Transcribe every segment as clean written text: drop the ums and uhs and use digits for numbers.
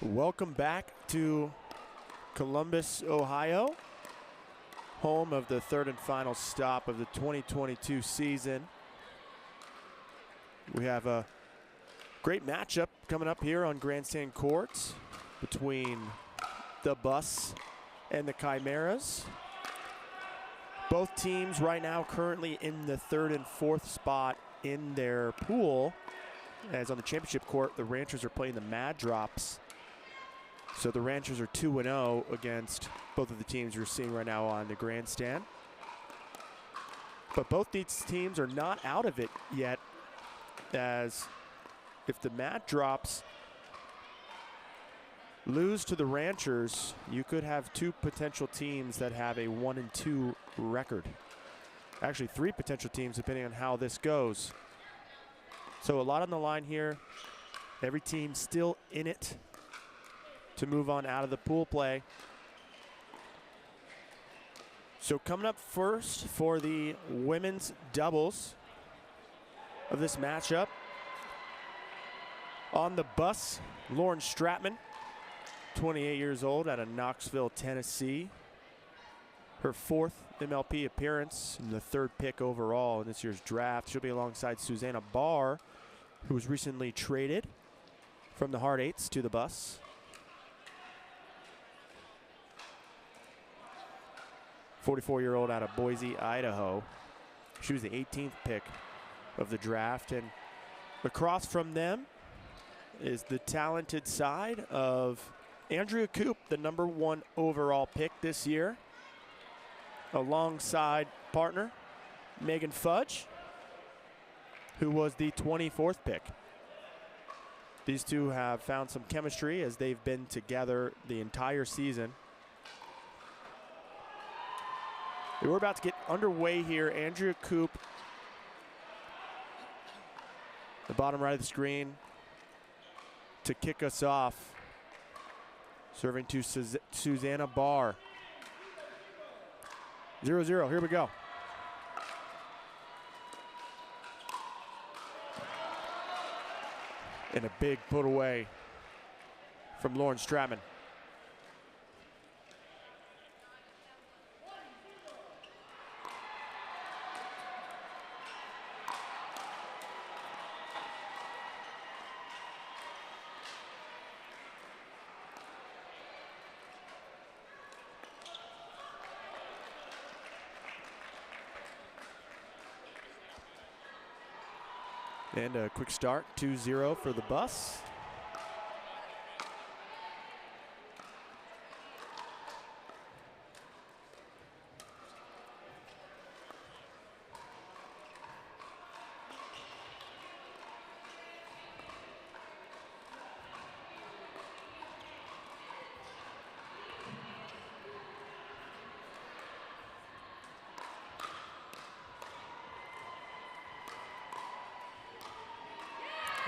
Welcome back to Columbus, Ohio, home of the third and final stop of the 2022 season. We have a great matchup coming up here on Grandstand courts between the Bus and the Chimeras. Both teams right now currently in the third and fourth spot in their pool, as on the championship court, the Ranchers are playing the Mad Drops. So the Ranchers are 2-0 against both of the teams you're seeing right now on the Grandstand. But both these teams are not out of it yet, as if the Mad Drops lose to the Ranchers, you could have two potential teams that have a 1-2 record. Actually, three potential teams depending on how this goes. So a lot on the line here. Every team still in it to move on out of the pool play. So coming up first for the women's doubles of this matchup, on the Bus, Lauren Stratman, 28 years old, out of Knoxville, Tennessee. Her fourth MLP appearance and the third pick overall in this year's draft. She'll be alongside Susanna Barr, who was recently traded from the Hard Eights to the Bus. 44-year-old out of Boise, Idaho. She was the 18th pick of the draft. And across from them is the talented side of Andrea Koop, the #1 overall pick this year, alongside partner Megan Fudge, who was the 24th pick. These two have found some chemistry as they've been together the entire season. We're about to get underway here. Andrea Koop, the bottom right of the screen, to kick us off. Serving to Susanna Barr. 0-0, here we go. And a big put away from Lauren Stratman. And a quick start, 2-0 for the Bus.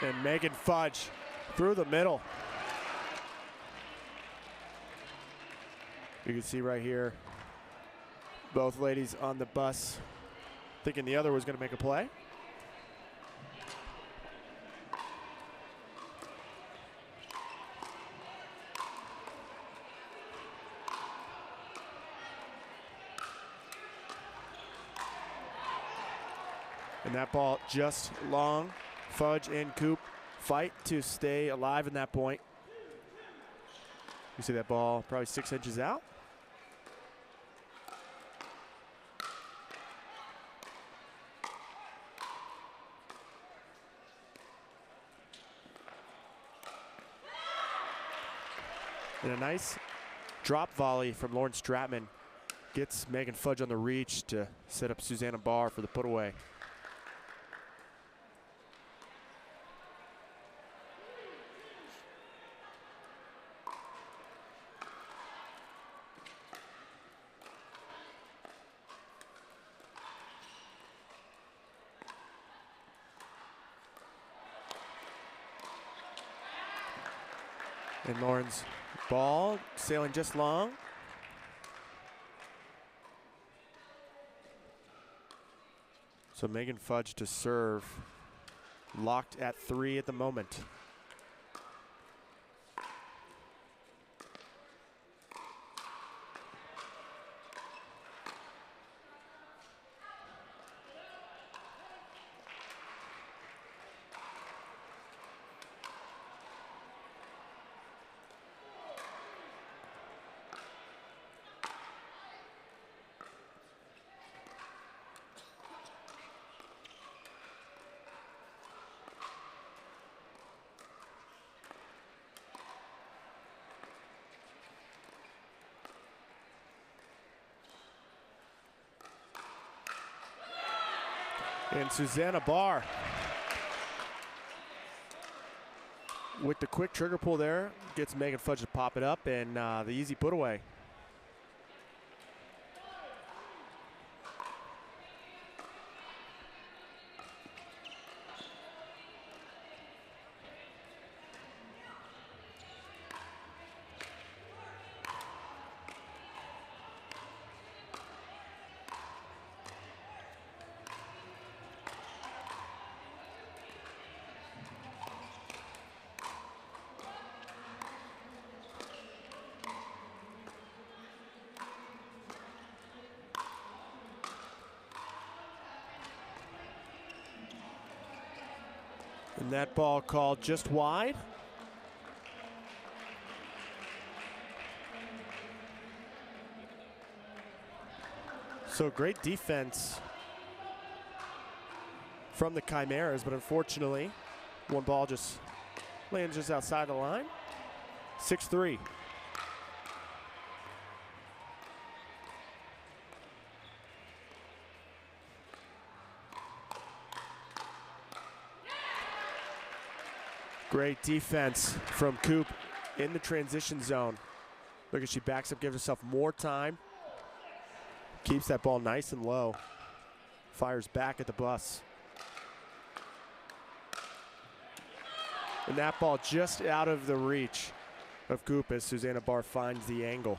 And Megan Fudge through the middle. You can see right here, both ladies on the Bus thinking the other was going to make a play. And that ball just long. Fudge and Koop fight to stay alive in that point. You see that ball probably 6 inches out. And a nice drop volley from Lauren Stratman gets Megan Fudge on the reach to set up Susanna Barr for the put away. And Lauren's ball sailing just long. So Megan Fudge to serve, locked at 3 at the moment. And Susanna Barr with the quick trigger pull there, gets Megan Fudge to pop it up, and the easy put away. And that ball called just wide. So great defense from the Chimeras, but unfortunately, one ball just lands just outside the line. 6-3. Great defense from Koop in the transition zone. Look as she backs up, gives herself more time. Keeps that ball nice and low. Fires back at the bus. And that ball just out of the reach of Koop as Susanna Barr finds the angle.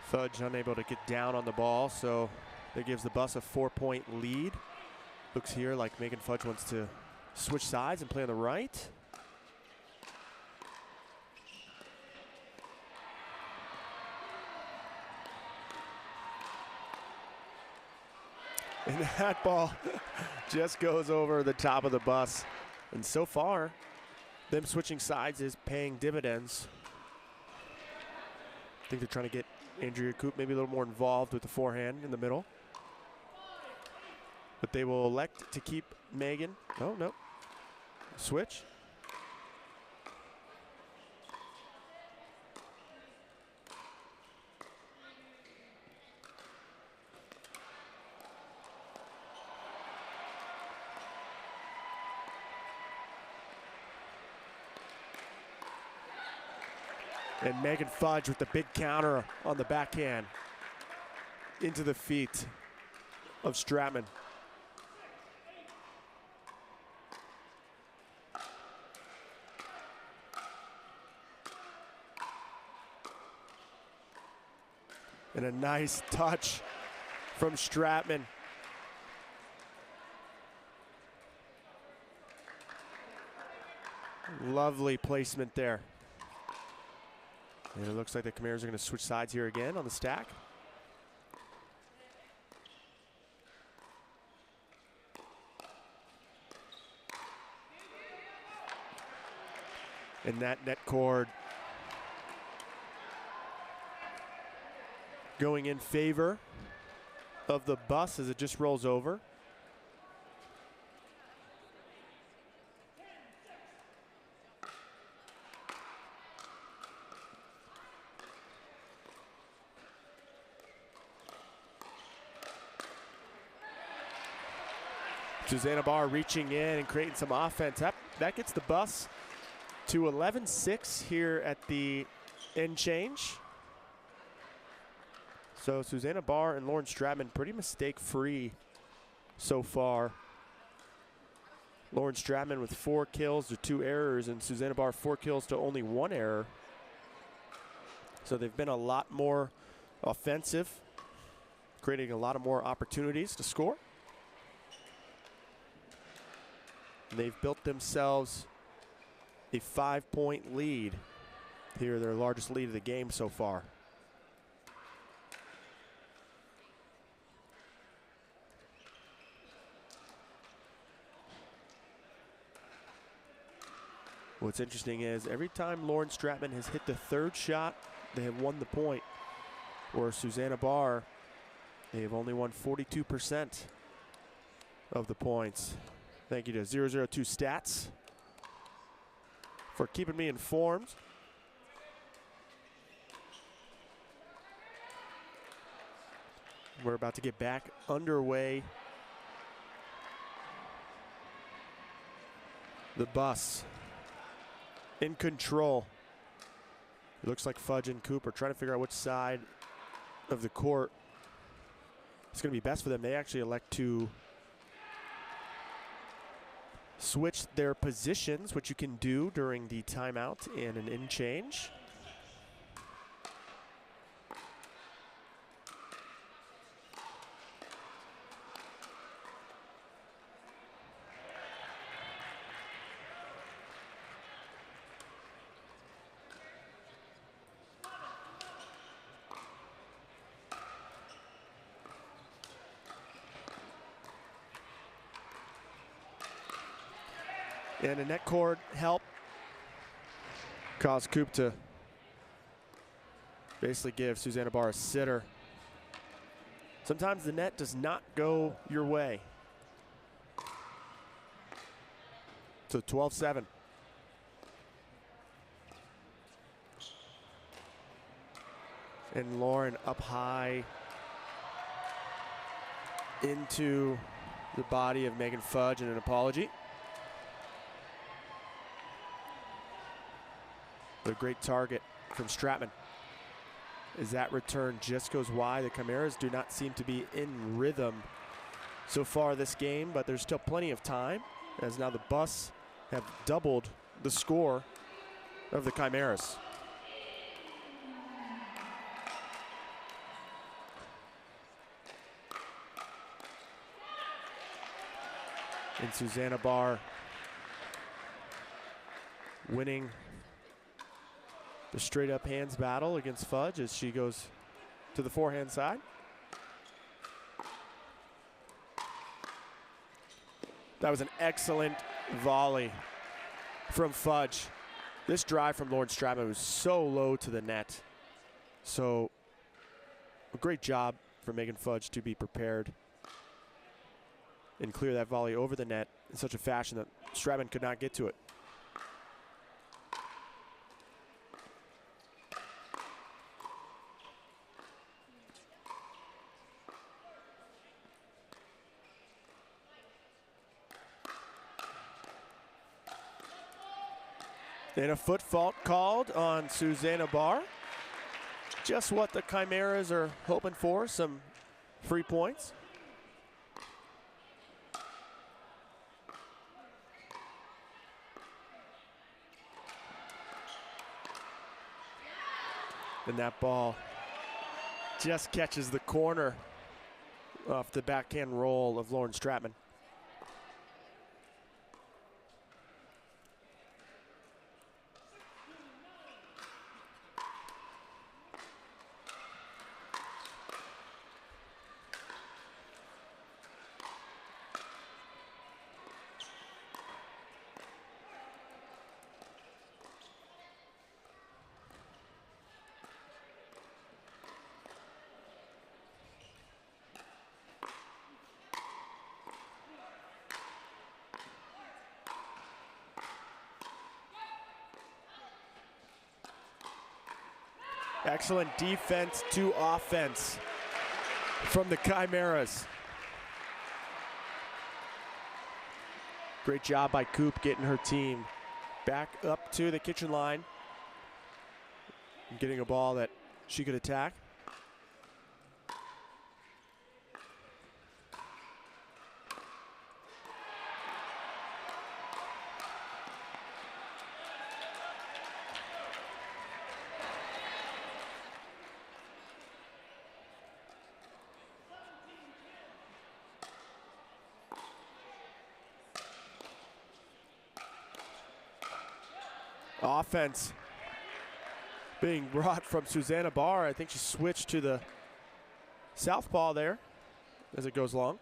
Fudge unable to get down on the ball, so that gives the bus a 4-point lead. Looks here like Megan Fudge wants to switch sides and play on the right. And that ball just goes over the top of the bus. And so far, them switching sides is paying dividends. I think they're trying to get Andrea Koop maybe a little more involved with the forehand in the middle. But they will elect to keep Megan. Oh, no. Switch. And Megan Fudge with the big counter on the backhand into the feet of Stratman. And a nice touch from Stratman. Lovely placement there. And it looks like the Chimeras are going to switch sides here again on the stack. And that net cord going in favor of the bus as it just rolls over. Susanna Barr reaching in and creating some offense. That gets the bus to 11-6 here at the end change. So Susanna Barr and Lauren Stratman pretty mistake-free so far. Lauren Stratman with 4 kills to 2 errors, and Susanna Barr 4 kills to only 1 error. So they've been a lot more offensive, creating a lot of more opportunities to score. And they've built themselves a 5-point lead. Here, their largest lead of the game so far. What's interesting is every time Lauren Stratman has hit the third shot, they have won the point. Or Susanna Barr, they have only won 42% of the points. Thank you to 002 Stats for keeping me informed. We're about to get back underway. The bus in control. It looks like Fudge and Koop are trying to figure out which side of the court is going to be best for them. They actually elect to switch their positions, which you can do during the timeout and an in change. And a net cord help caused Koop to basically give Susanna Barr a sitter. Sometimes the net does not go your way. So 12-7. And Lauren up high into the body of Megan Fudge and an apology. But a great target from Stratman. As that return just goes wide, the Chimeras do not seem to be in rhythm so far this game, but there's still plenty of time, as now the Bus have doubled the score of the Chimeras. And Susanna Barr winning the straight up hands battle against Fudge as she goes to the forehand side. That was an excellent volley from Fudge. This drive from Lauren Stratman was so low to the net. So a great job for Megan Fudge to be prepared and clear that volley over the net in such a fashion that Stratman could not get to it. And a foot fault called on Susanna Barr. Just what the Chimeras are hoping for, some free points. And that ball just catches the corner off the backhand roll of Lauren Stratman. Excellent defense to offense from the Chimeras. Great job by Koop getting her team back up to the kitchen line and getting a ball that she could attack. Offense being brought from Susanna Barr. I think she switched to the southpaw there as it goes long.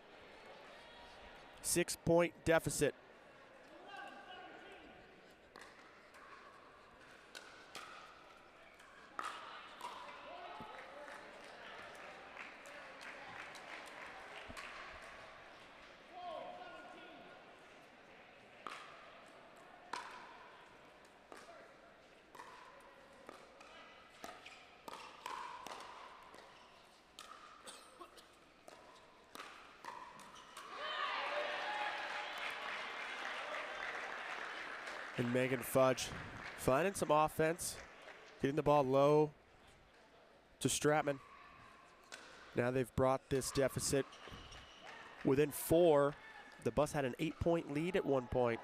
6-point deficit. And Megan Fudge finding some offense, getting the ball low to Stratman. Now they've brought this deficit within 4. The Bus had an 8-point lead at one point.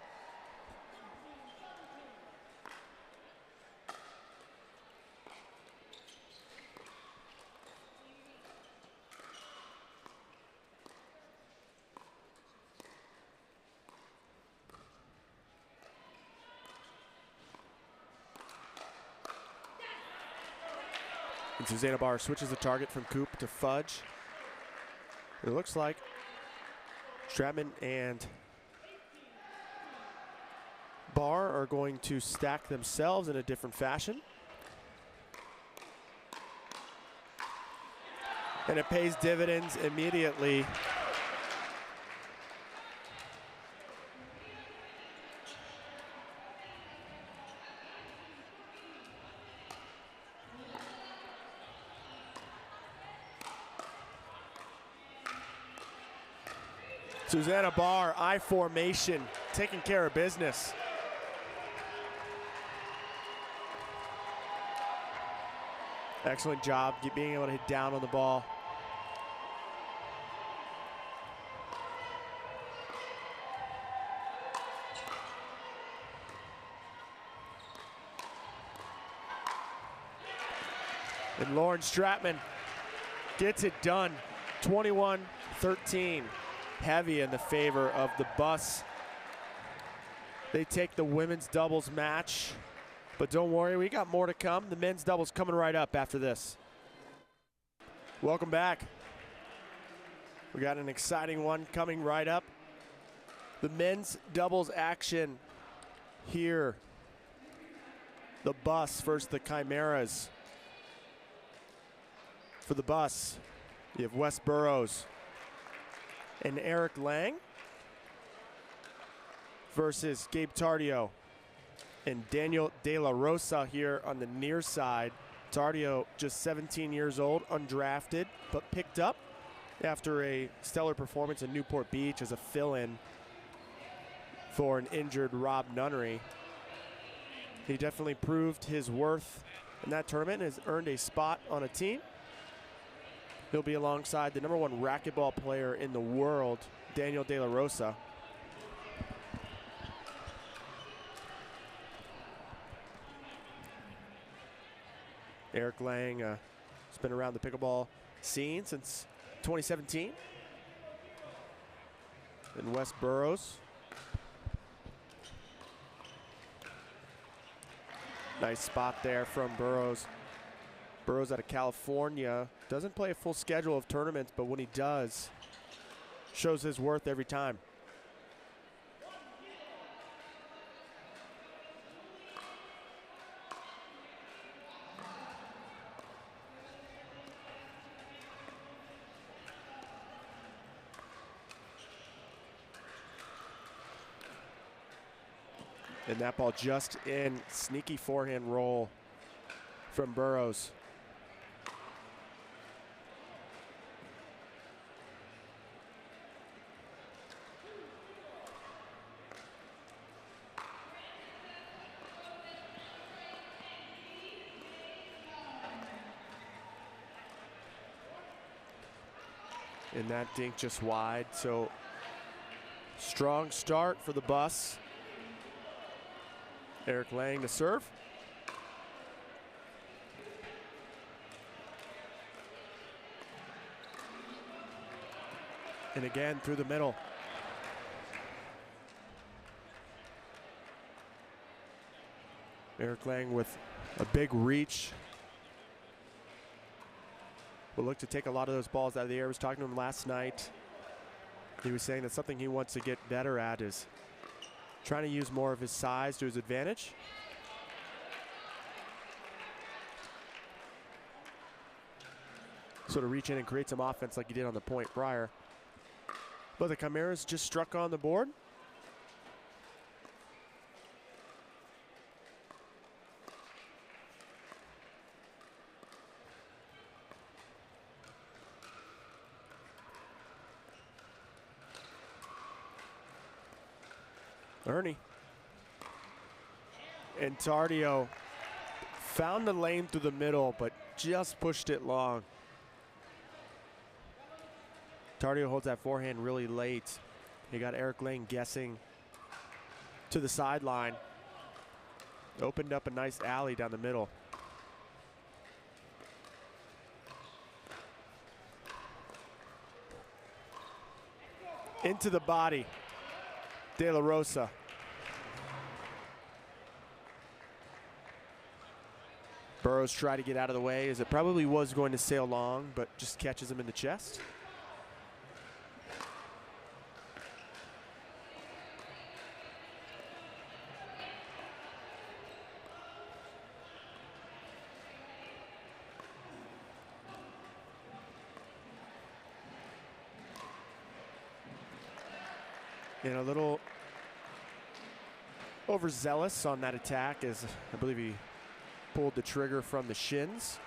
And Susanna Barr switches the target from Koop to Fudge. It looks like Stratman and Barr are going to stack themselves in a different fashion. And it pays dividends immediately. Susanna Barr, I formation, taking care of business. Excellent job being able to hit down on the ball. And Lauren Stratman gets it done, 21-13. Heavy in the favor of the Bus. They take the women's doubles match, but don't worry, we got more to come. The men's doubles coming right up after this. Welcome back. We got an exciting one coming right up. The men's doubles action here. The Bus versus the Chimeras. For the Bus, you have Wesley Burrows and Lange versus Gabe Tardio and Daniel De La Rosa here on the near side. Tardio, just 17 years old, undrafted, but picked up after a stellar performance in Newport Beach as a fill-in for an injured Rob Nunnery. He definitely proved his worth in that tournament and has earned a spot on a team. He'll be alongside the #1 racquetball player in the world, Daniel De La Rosa. Lange has been around the pickleball scene since 2017. And Wesley Burrows. Nice spot there from Burrows. Burrows out of California, doesn't play a full schedule of tournaments, but when he does, shows his worth every time. And that ball just in, sneaky forehand roll from Burrows. And that dink just wide, so strong start for the Bus. Lange to serve. And again through the middle. Eric Lange with a big reach. Will look to take a lot of those balls out of the air. I was talking to him last night. He was saying that something he wants to get better at is trying to use more of his size to his advantage. Sort of reach in and create some offense like he did on the point prior. But the Chimeras just struck on the board. Ernie. And Tardio found the lane through the middle, but just pushed it long. Tardio holds that forehand really late. He got Eric Lange guessing to the sideline. Opened up a nice alley down the middle. Into the body. De La Rosa. Burrows tried to get out of the way as it probably was going to sail long, but just catches him in the chest. And a little overzealous on that attack as I believe he pulled the trigger from the shins.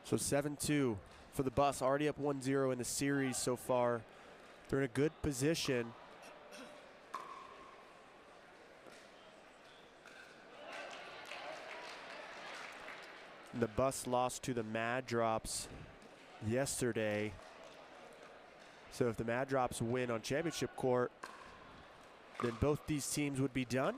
So 7-2 for the Bus, already up 1-0 in the series so far. They're in a good position. The Bus lost to the Mad Drops yesterday. So if the Mad Drops win on championship court, then both these teams would be done.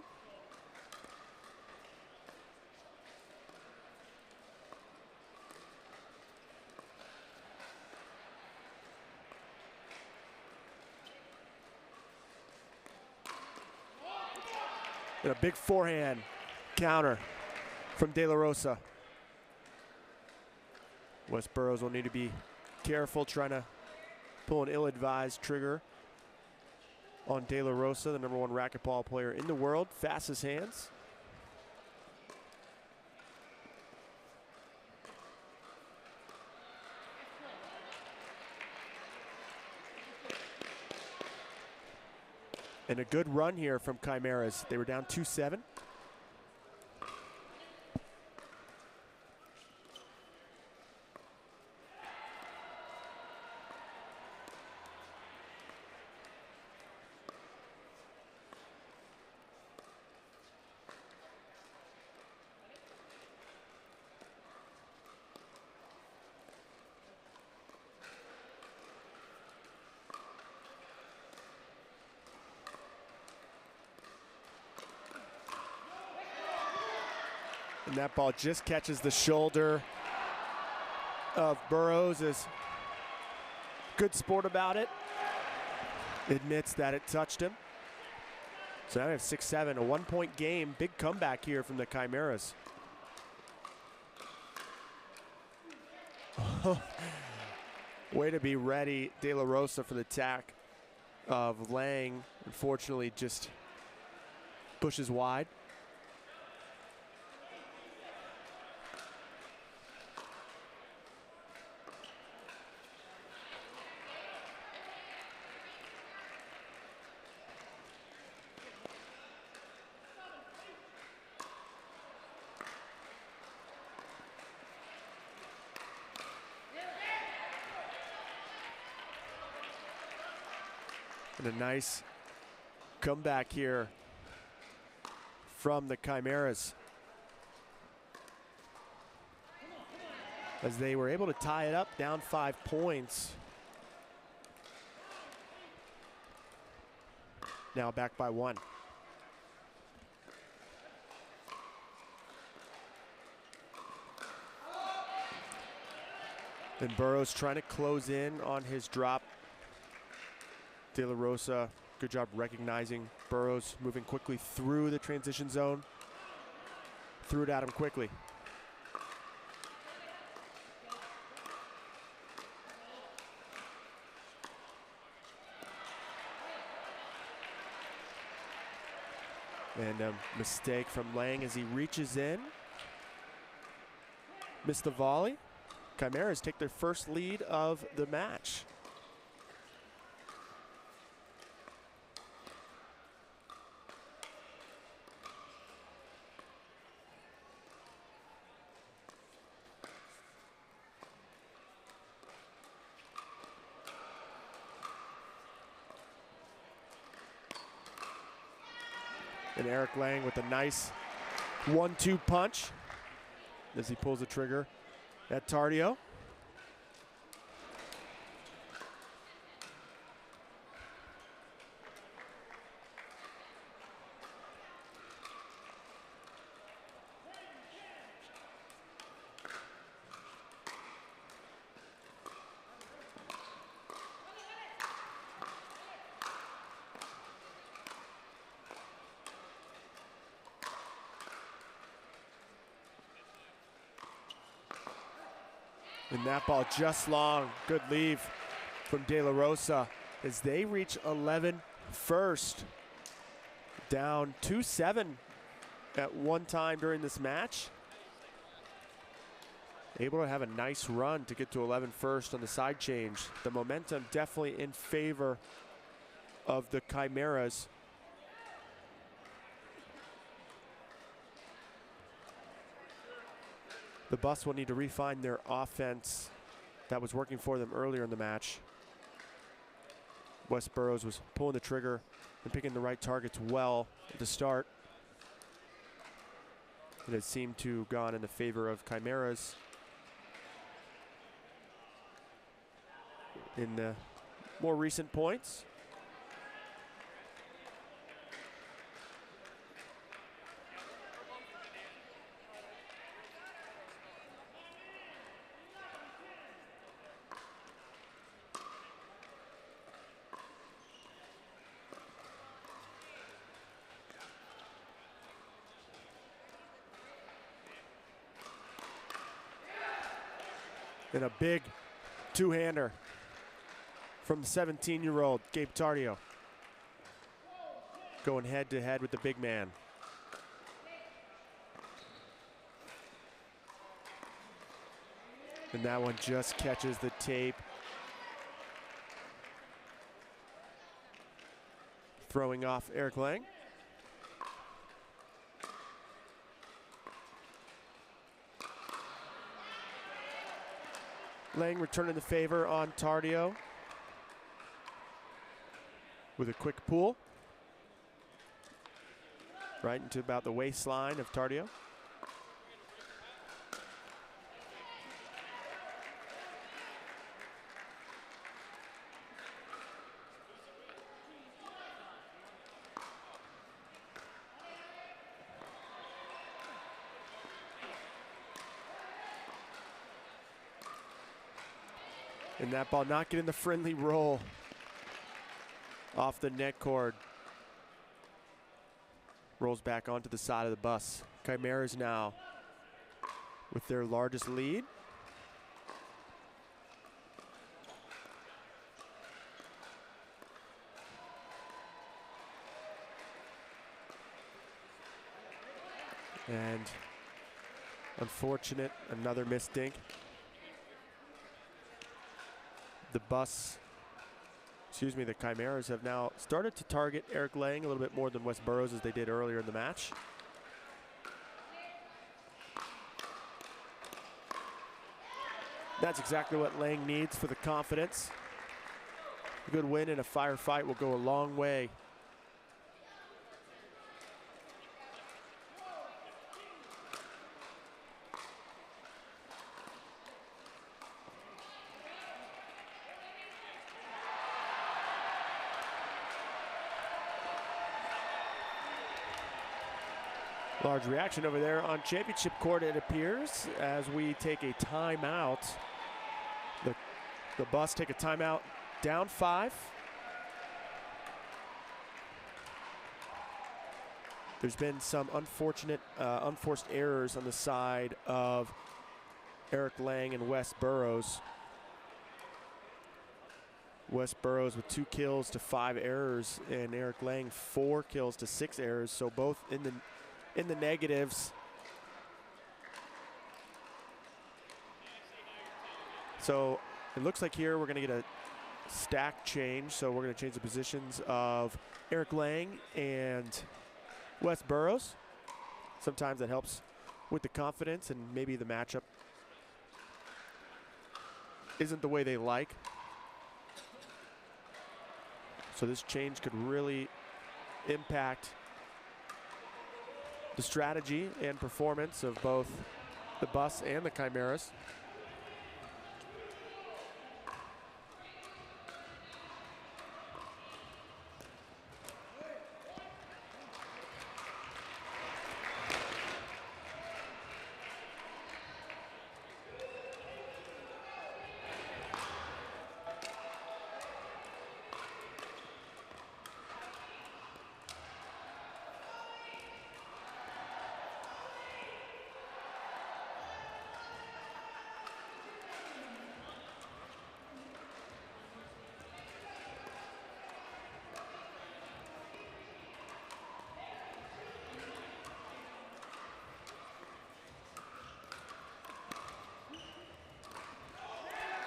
And a big forehand counter from De La Rosa. Wes Burrows will need to be careful trying to pull an ill-advised trigger on De La Rosa, the #1 racquetball player in the world, fastest hands. And a good run here from Chimeras. They were down 2-7. And that ball just catches the shoulder of Burrows. Is good sport about it. Admits that it touched him. So now we have 6-7, a 1-point game. Big comeback here from the Chimeras. Way to be ready, De La Rosa, for the attack of Lange. Unfortunately, just pushes wide. And a nice comeback here from the Chimeras, as they were able to tie it up down 5 points. now back by 1. And Burrows trying to close in on his drop. De La Rosa, good job recognizing Burrows, moving quickly through the transition zone. Threw it at him quickly. And a mistake from Lange as he reaches in. Missed the volley. Chimeras take their first lead of the match. And Eric Lange with a nice 1-2 punch as he pulls the trigger at Tardio. And that ball just long. Good leave from De La Rosa as they reach 11 first. Down 2-7 at one time during this match. Able to have a nice run to get to 11 first on the side change. The momentum definitely in favor of the Chimeras. The Bus will need to refine their offense that was working for them earlier in the match. Wesley Burrows was pulling the trigger and picking the right targets well at the start. It has seemed to have gone in the favor of Chimeras in the more recent points. And a big two-hander from the 17-year-old Gabe Tardio. Going head-to-head with the big man. And that one just catches the tape. Throwing off Eric Lange. Lange returning the favor on Tardio with a quick pull right into about the waistline of Tardio. And that ball not getting the friendly roll off the net cord. Rolls back onto the side of the Bus. Chimeras now with their largest lead. And unfortunate, another missed dink. The Chimeras have now started to target Eric Lange a little bit more than Wesley Burrows as they did earlier in the match. That's exactly what Lange needs for the confidence. A good win in a firefight will go a long way. Large reaction over there on championship court, it appears, as we take a timeout. The Bus take a timeout, down 5. There's been some unfortunate, unforced errors on the side of Eric Lange and Wes Burrows. Wes Burrows with 2 kills to 5 errors, and Eric Lange 4 kills to 6 errors. So both in the negatives. So it looks like here we're going to get a stack change. So we're going to change the positions of Eric Lange and Wes Burrows. Sometimes that helps with the confidence, and maybe the matchup isn't the way they like. So this change could really impact the strategy and performance of both the Bus and the Chimeras.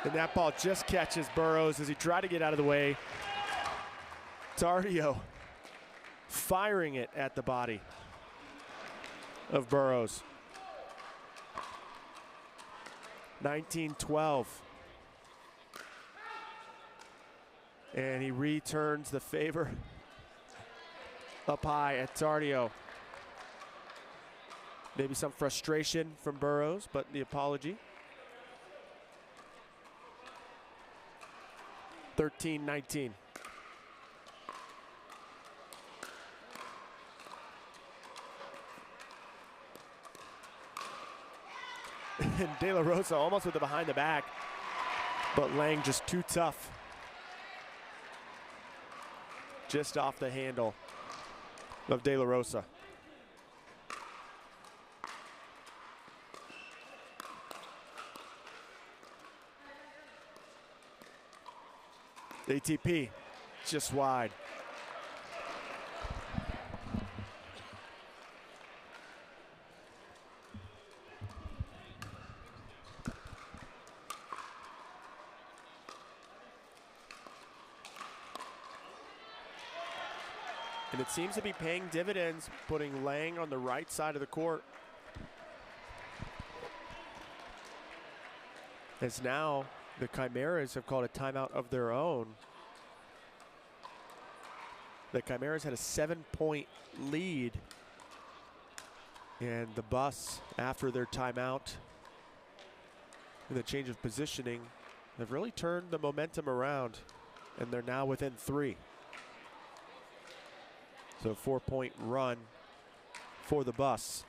And that ball just catches Burrows as he tried to get out of the way. Tardio firing it at the body of Burrows. 19-12. And he returns the favor up high at Tardio. Maybe some frustration from Burrows, but the apology. 13-19. And De La Rosa almost with the behind the back, but Lange just too tough. Just off the handle of De La Rosa. ATP just wide. And it seems to be paying dividends, putting Lange on the right side of the court. As now the Chimeras have called a timeout of their own. The Chimeras had a 7-point lead. And the Bus, after their timeout and the change of positioning, have really turned the momentum around. And they're now within 3. So a 4-point run for the Bus.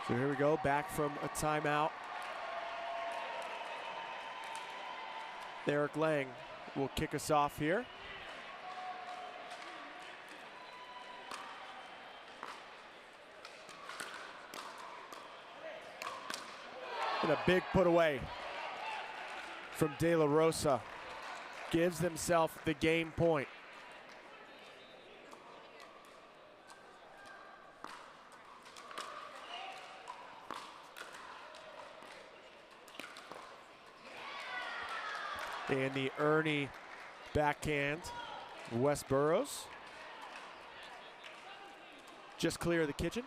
So here we go, back from a timeout. Eric Lange will kick us off here. And a big put away from De La Rosa. Gives himself the game point. And the Ernie backhand, Wes Burrows. Just clear of the kitchen.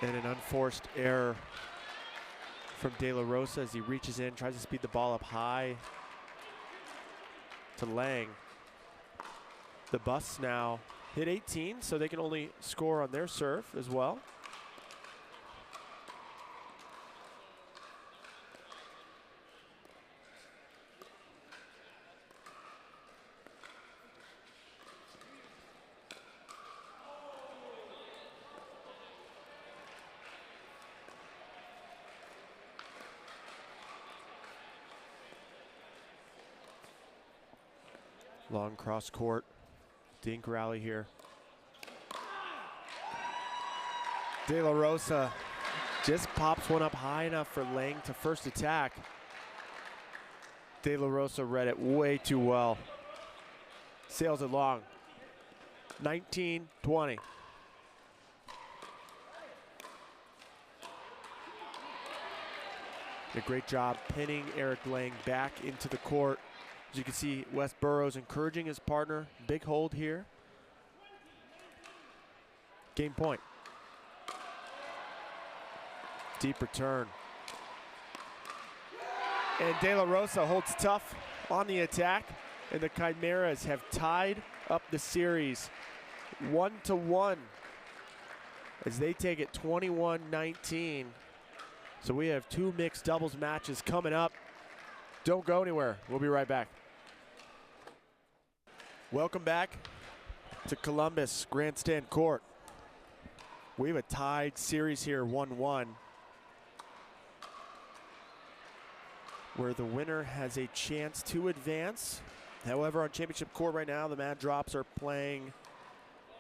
And an unforced error from De La Rosa as he reaches in, tries to speed the ball up high to Lange. The Bus now hit 18, so they can only score on their serve as well. Long cross court, dink rally here. De La Rosa just pops one up high enough for Lange to first attack. De La Rosa read it way too well. Sails it long. 19-20. A great job pinning Eric Lange back into the court. As you can see, Wesley Burrows encouraging his partner. Big hold here. Game point. Deep return. And De La Rosa holds tough on the attack. And the Chimeras have tied up the series 1-1 as they take it 21-19. So we have two mixed doubles matches coming up. Don't go anywhere. We'll be right back. Welcome back to Columbus Grandstand Court. We have a tied series here, 1-1, where the winner has a chance to advance. However, on championship court right now, the Mad Drops are playing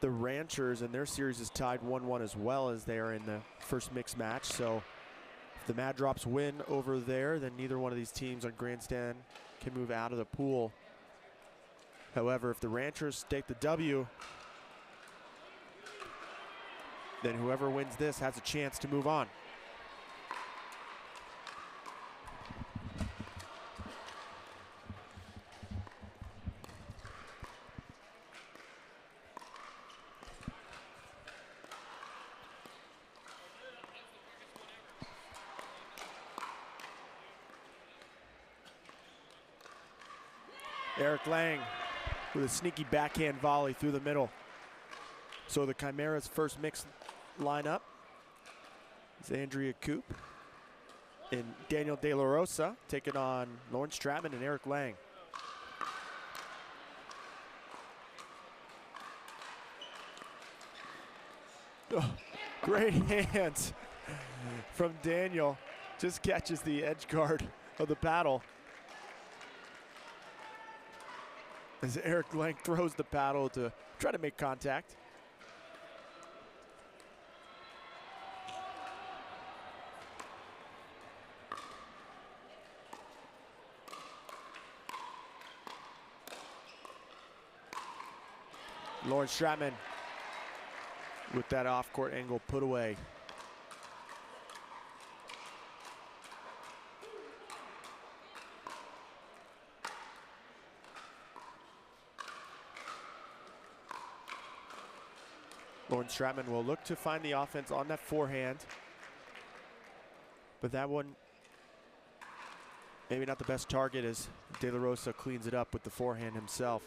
the Ranchers, and their series is tied 1-1 as well, as they are in the first mixed match. So if the Mad Drops win over there, then neither one of these teams on Grandstand can move out of the pool. However, if the Ranchers take the W, then whoever wins this has a chance to move on. Eric Lange with a sneaky backhand volley through the middle. So the Chimeras' first mix lineup is Andrea Koop and Daniel De La Rosa taking on Lauren Stratman and Eric Lange. Oh, great hands from Daniel. Just catches the edge guard of the paddle as Eric Lange throws the paddle to try to make contact. Lauren Stratman with that off-court angle put away. Lauren Stratman will look to find the offense on that forehand. But that one, maybe not the best target, as De La Rosa cleans it up with the forehand himself.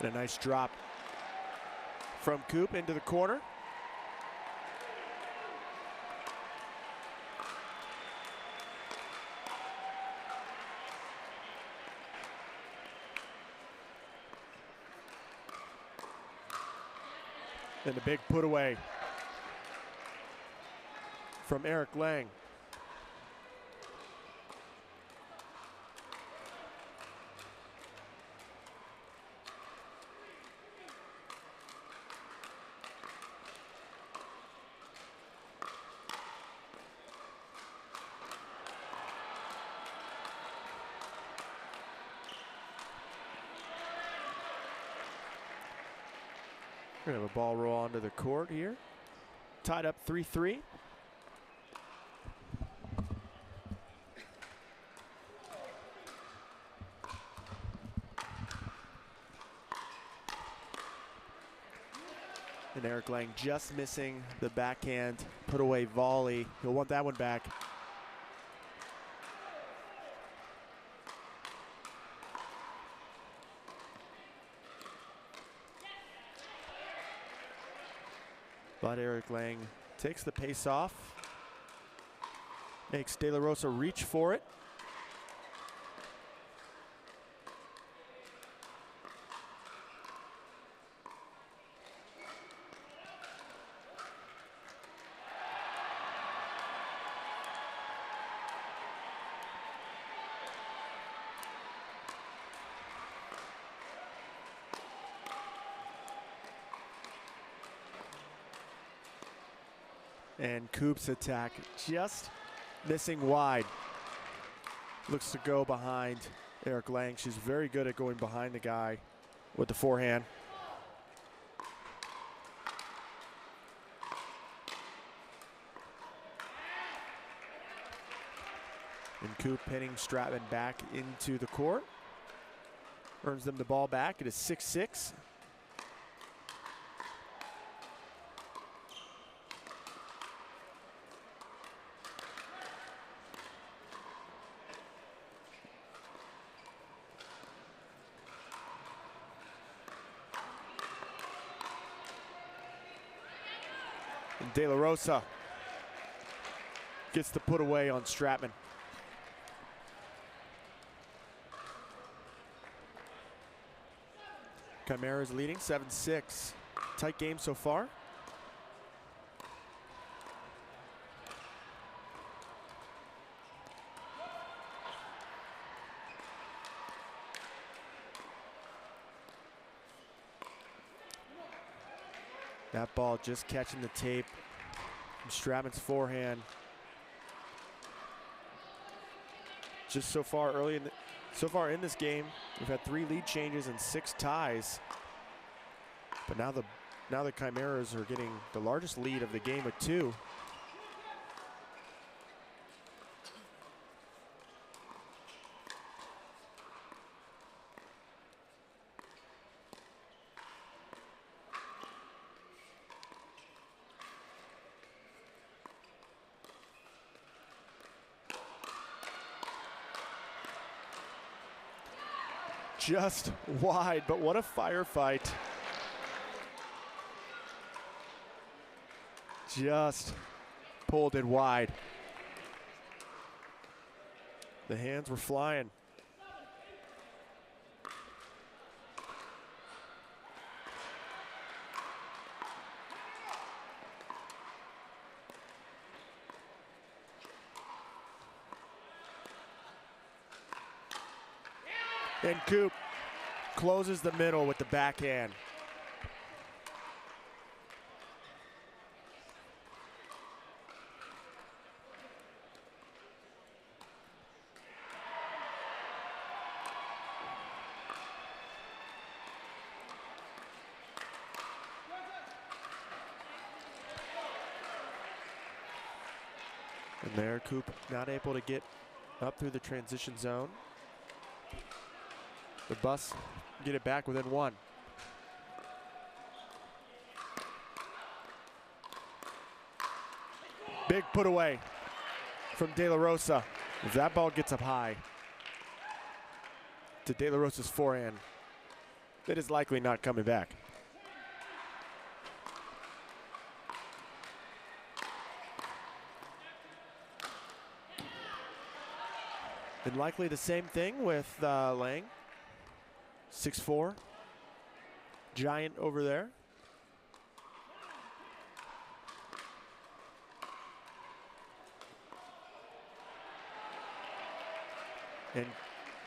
And a nice drop from Koop into the corner. And a big put away from Eric Lange. We're gonna have a ball roll onto the court here. Tied up 3-3. And Eric Lange just missing the backhand put away volley. He'll want that one back. But Eric Lange takes the pace off. Makes De La Rosa reach for it. And Koop's attack just missing wide. Looks to go behind Eric Lange. She's very good at going behind the guy with the forehand. And Koop pinning Stratman back into the court. Earns them the ball back. It is 6-6. De La Rosa gets the put away on Stratman. Chimeras leading 7-6. Tight game so far. That ball just catching the tape from Stratman's forehand. Just so far in this game, we've had 3 lead changes and 6 ties. But now the Chimeras are getting the largest lead of the game with 2. Just wide, but what a firefight. Just pulled it wide. The hands were flying. And Koop closes the middle with the backhand. And there, Koop not able to get up through the transition zone. The Bus get it back within 1. Big put away from De La Rosa. If that ball gets up high to De La Rosa's forehand, it is likely not coming back. And likely the same thing with Lange. 6'4", giant over there. And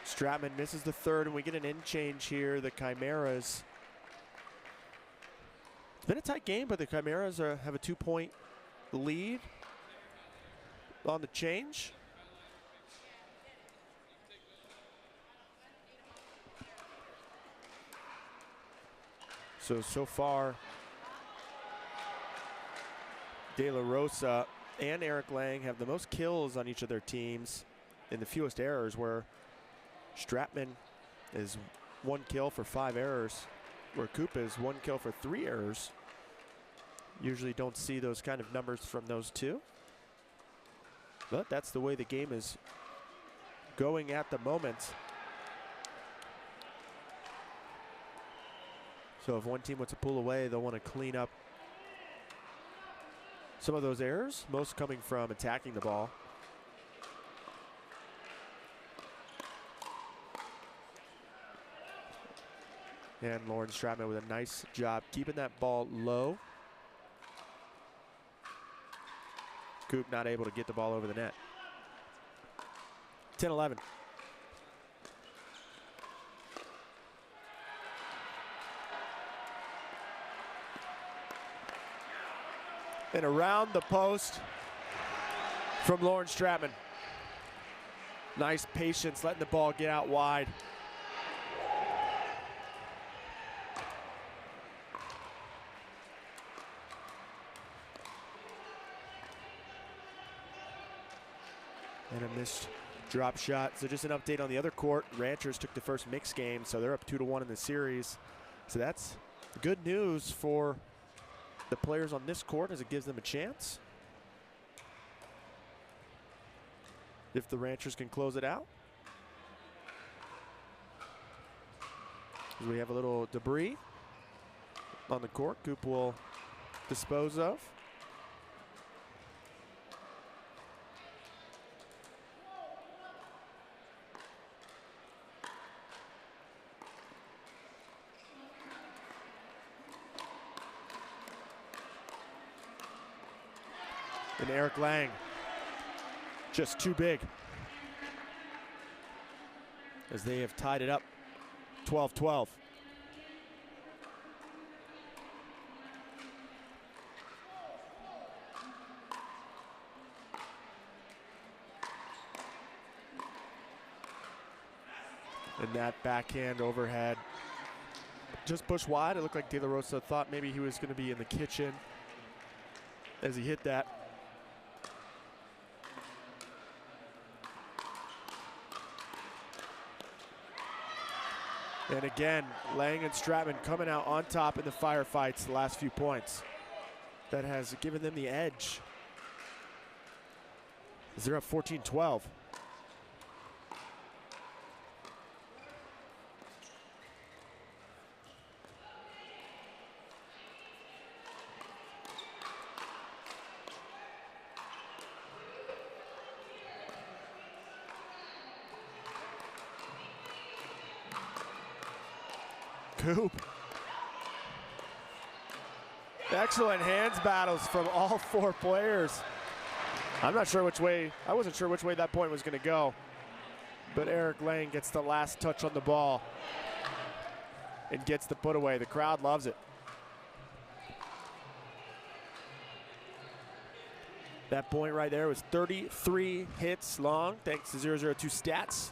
Stratman misses the third, and we get an in change here. The Chimeras. It's been a tight game, but the Chimeras have a 2-point lead on the change. So far, De La Rosa and Eric Lange have the most kills on each of their teams and the fewest errors, where Stratman is 1 kill for 5 errors, where Koop is 1 kill for 3 errors. Usually don't see those kind of numbers from those two. But that's the way the game is going at the moment. So if one team wants to pull away, they'll want to clean up some of those errors, most coming from attacking the ball. And Lauren Stratman with a nice job keeping that ball low. Koop not able to get the ball over the net. 10-11. And around the post from Lauren Stratman. Nice patience, letting the ball get out wide. And a missed drop shot. So just an update on the other court. Ranchers took the first mixed game, so they're up 2-1 in the series. So that's good news for the players on this court as it gives them a chance. If the Ranchers can close it out. We have a little debris on the court. Koop will dispose of. And Eric Lange, just too big. As they have tied it up 12-12. And that backhand overhead, just pushed wide. It looked like De La Rosa thought maybe he was going to be in the kitchen as he hit that. And again, Lange and Stratman coming out on top in the firefights the last few points. That has given them the edge. As they're up 14-12. Koop. Excellent hands battles from all four players. I'm not sure which way, I wasn't sure which way that point was going to go. But Eric Lange gets the last touch on the ball and gets the put away. The crowd loves it. That point right there was 33 hits long, thanks to 002 stats.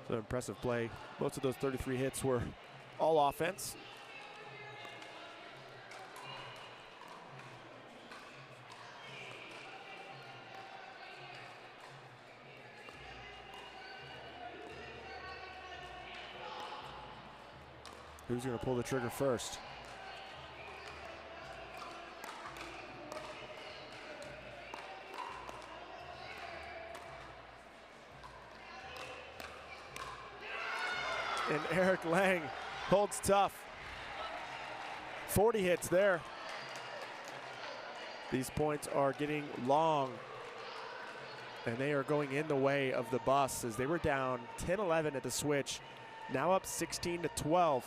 So impressive play. Most of those 33 hits were all offense. Who's going to pull the trigger first? And Eric Lange holds tough. 40 hits there. These points are getting long. And they are going in the way of the Bus as they were down 10-11 at the switch. Now up 16-12.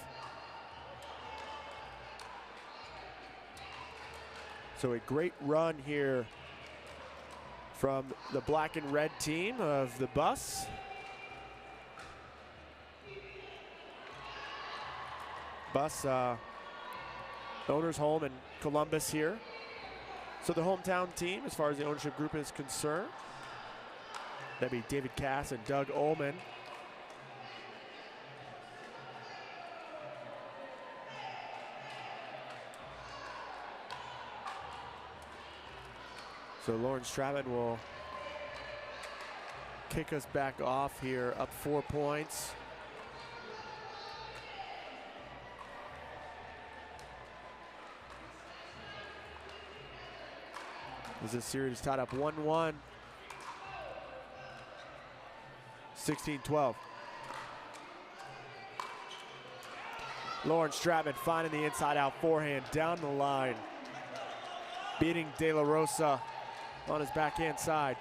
So a great run here from the black and red team of the Bus. Bus owner's home in Columbus here. So the hometown team, as far as the ownership group is concerned, that'd be David Cass and Doug Ullman. So Lauren Stratman will kick us back off here, up 4 points. As this series is tied up 1-1. 16-12. Lauren Stratman finding the inside-out forehand down the line. Beating De La Rosa on his backhand side.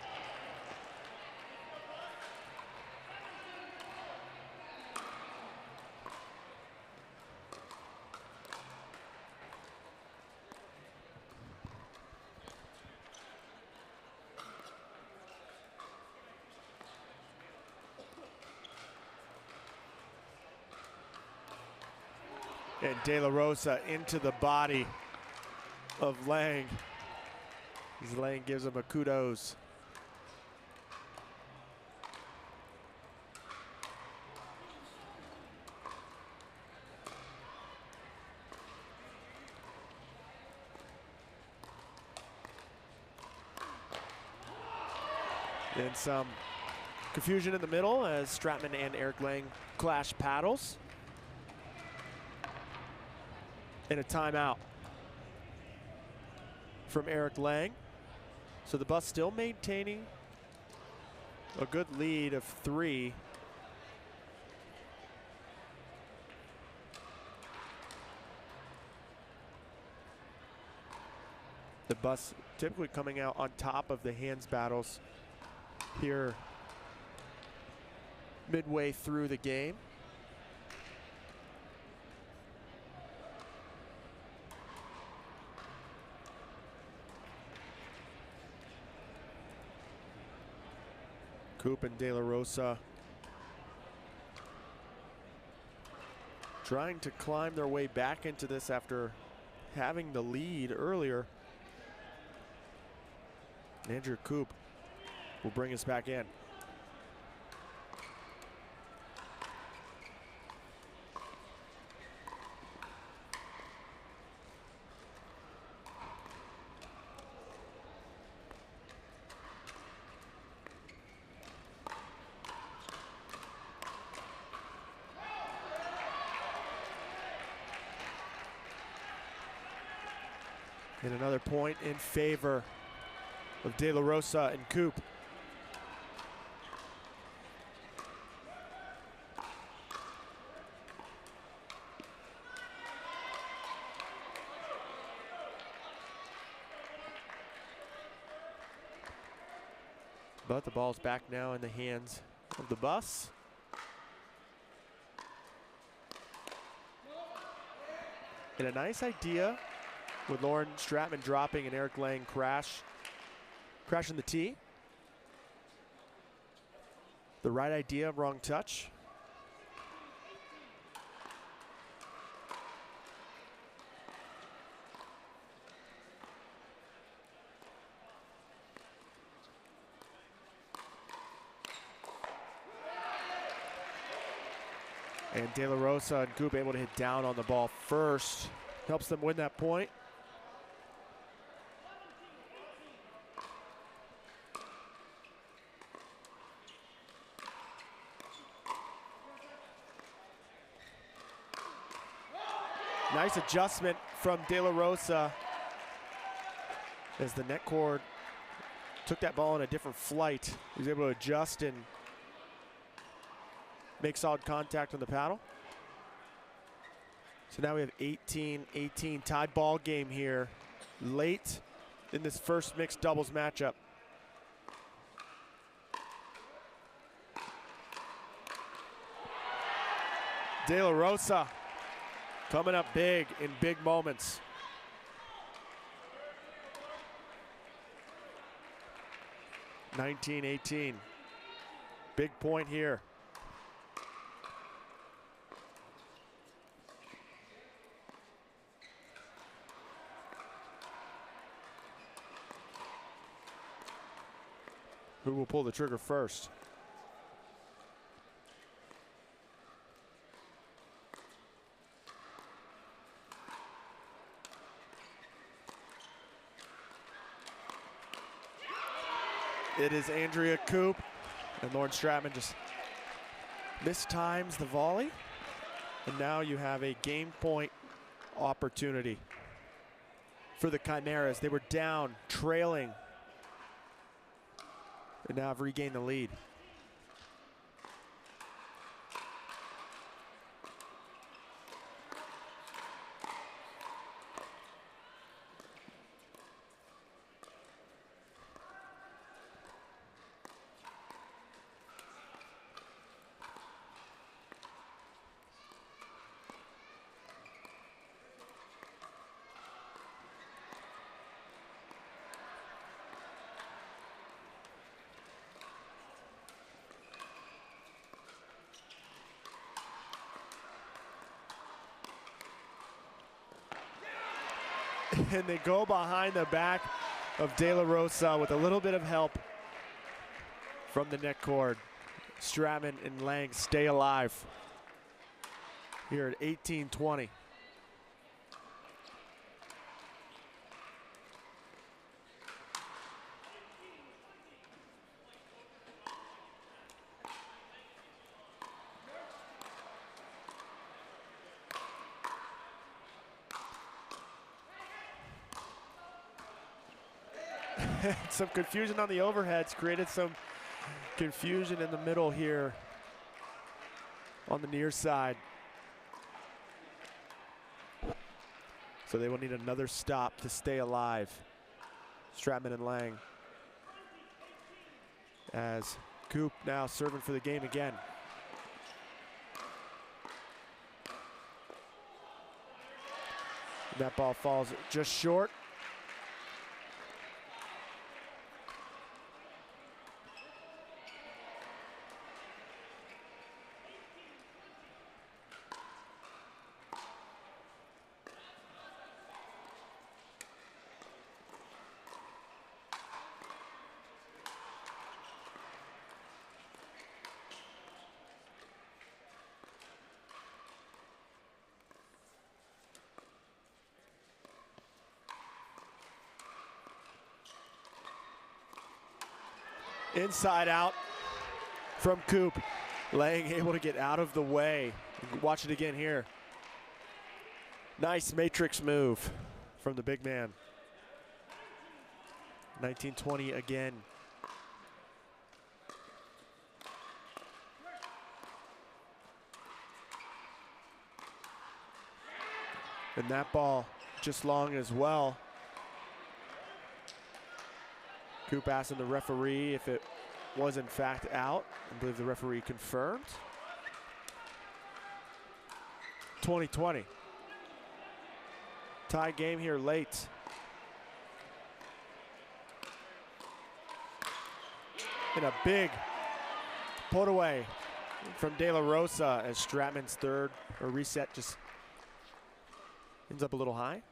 And De La Rosa into the body of Lange. As Lange gives him a kudos. And some confusion in the middle as Stratman and Eric Lange clash paddles. And a timeout from Eric Lange. So the Bus still maintaining a good lead of 3. The Bus typically coming out on top of the hands battles here midway through the game. Koop and De La Rosa trying to climb their way back into this after having the lead earlier. Andrew Koop will bring us back in. And another point in favor of De La Rosa and Koop. But the ball's back now in the hands of the Bus. And a nice idea with Lauren Stratman dropping and Eric Lange crashing the tee. The right idea, wrong touch. And De La Rosa and Koop able to hit down on the ball first. Helps them win that point. Nice adjustment from De La Rosa as the net cord took that ball in a different flight. He was able to adjust and make solid contact on the paddle. So now we have 18-18 tied ball game here late in this first mixed doubles matchup. De La Rosa coming up big in big moments. 19-18. Big point here. Who will pull the trigger first? It is Andrea Koop, and Lauren Stratman just mistimes the volley. And now you have a game point opportunity for the Chimeras. They were down, trailing And now have regained the lead. And they go behind the back of De La Rosa with a little bit of help from the net cord. Stratman and Lange stay alive here at 18-20. Some confusion on the overheads, created some confusion in the middle here on the near side. So they will need another stop to stay alive. Stratman and Lange. As Koop now serving for the game again. And that ball falls just short. Inside out from Koop. Lange able to get out of the way. Watch it again here. Nice matrix move from the big man. 19-20 again. And that ball just long as well. Koop asking the referee if it was in fact out. I believe the referee confirmed. 20-20. Tie game here late. And a big put away from De La Rosa as Stratman's third or reset just ends up a little high.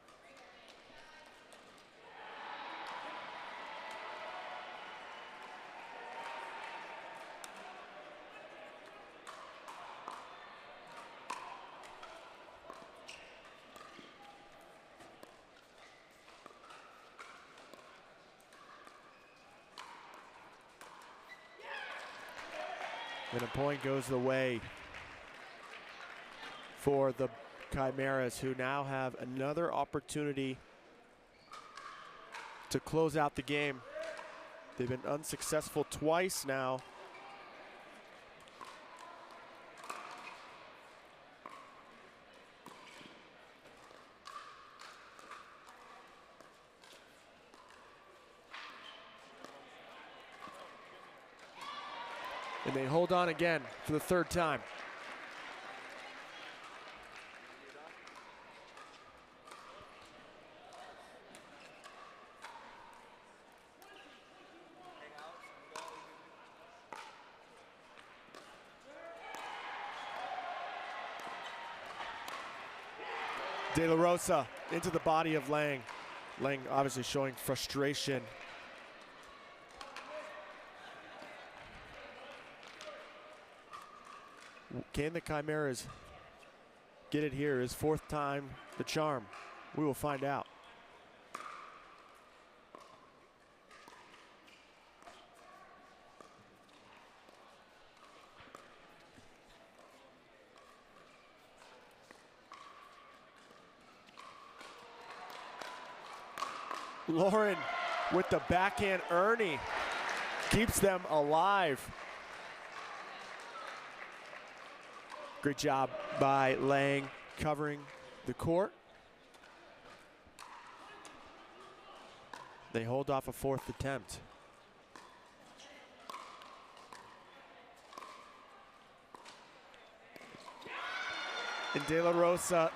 And a point goes the way for the Chimeras, who now have another opportunity to close out the game. They've been unsuccessful twice now. And they hold on again for the third time. De La Rosa into the body of Lange. Lange obviously showing frustration. Can the Chimeras get it here? His fourth time the charm. We will find out. Lauren with the backhand Ernie. keeps them alive. Great job by Lange covering the court. They hold off a fourth attempt. And De La Rosa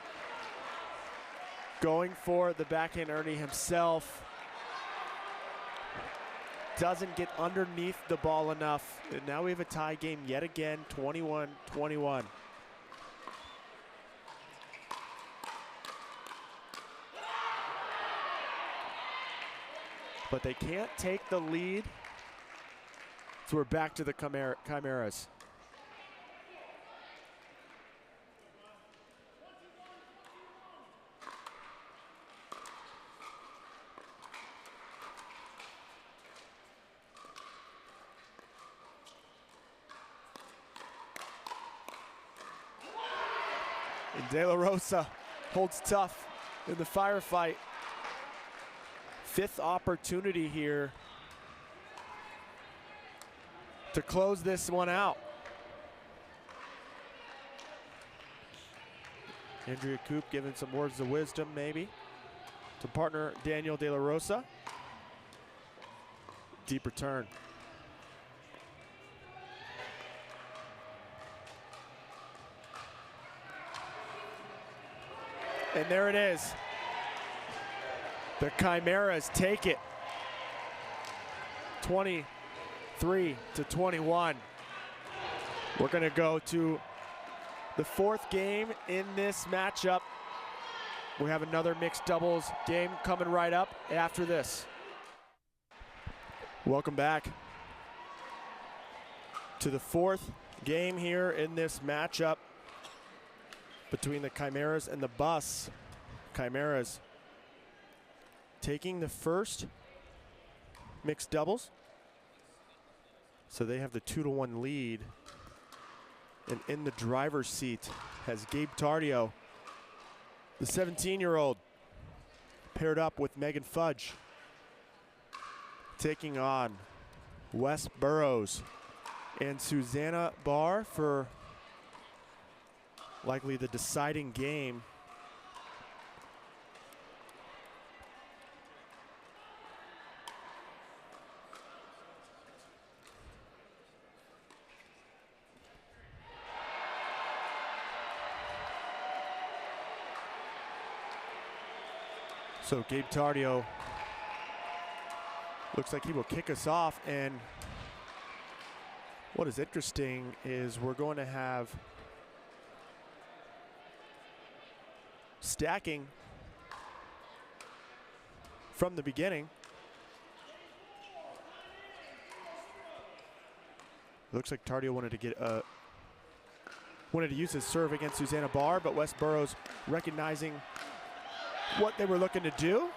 going for the backhand Ernie himself. Doesn't get underneath the ball enough. And now we have a tie game yet again, 21-21. But they can't take the lead. So we're back to the Chimeras. And De La Rosa holds tough in the firefight. Fifth opportunity here to close this one out. Andrea Koop giving some words of wisdom maybe to partner Daniel De La Rosa. Deep return. And there it is. The Chimeras take it. 23-21. We're gonna go to the fourth game in this matchup. We have another mixed doubles game coming right up after this. Welcome back to the fourth game here in this matchup between the Chimeras and the Bus. Chimeras taking the first mixed doubles. So they have the 2-1 lead. And in the driver's seat has Gabe Tardio, the 17-year-old, paired up with Megan Fudge, taking on Wesley Burrows and Susanna Barr for likely the deciding game. So Gabe Tardio looks like he will kick us off, and what is interesting is we're going to have stacking from the beginning. Looks like Tardio wanted to use his serve against Susanna Barr, but Wes Burrows recognizing what they were looking to do.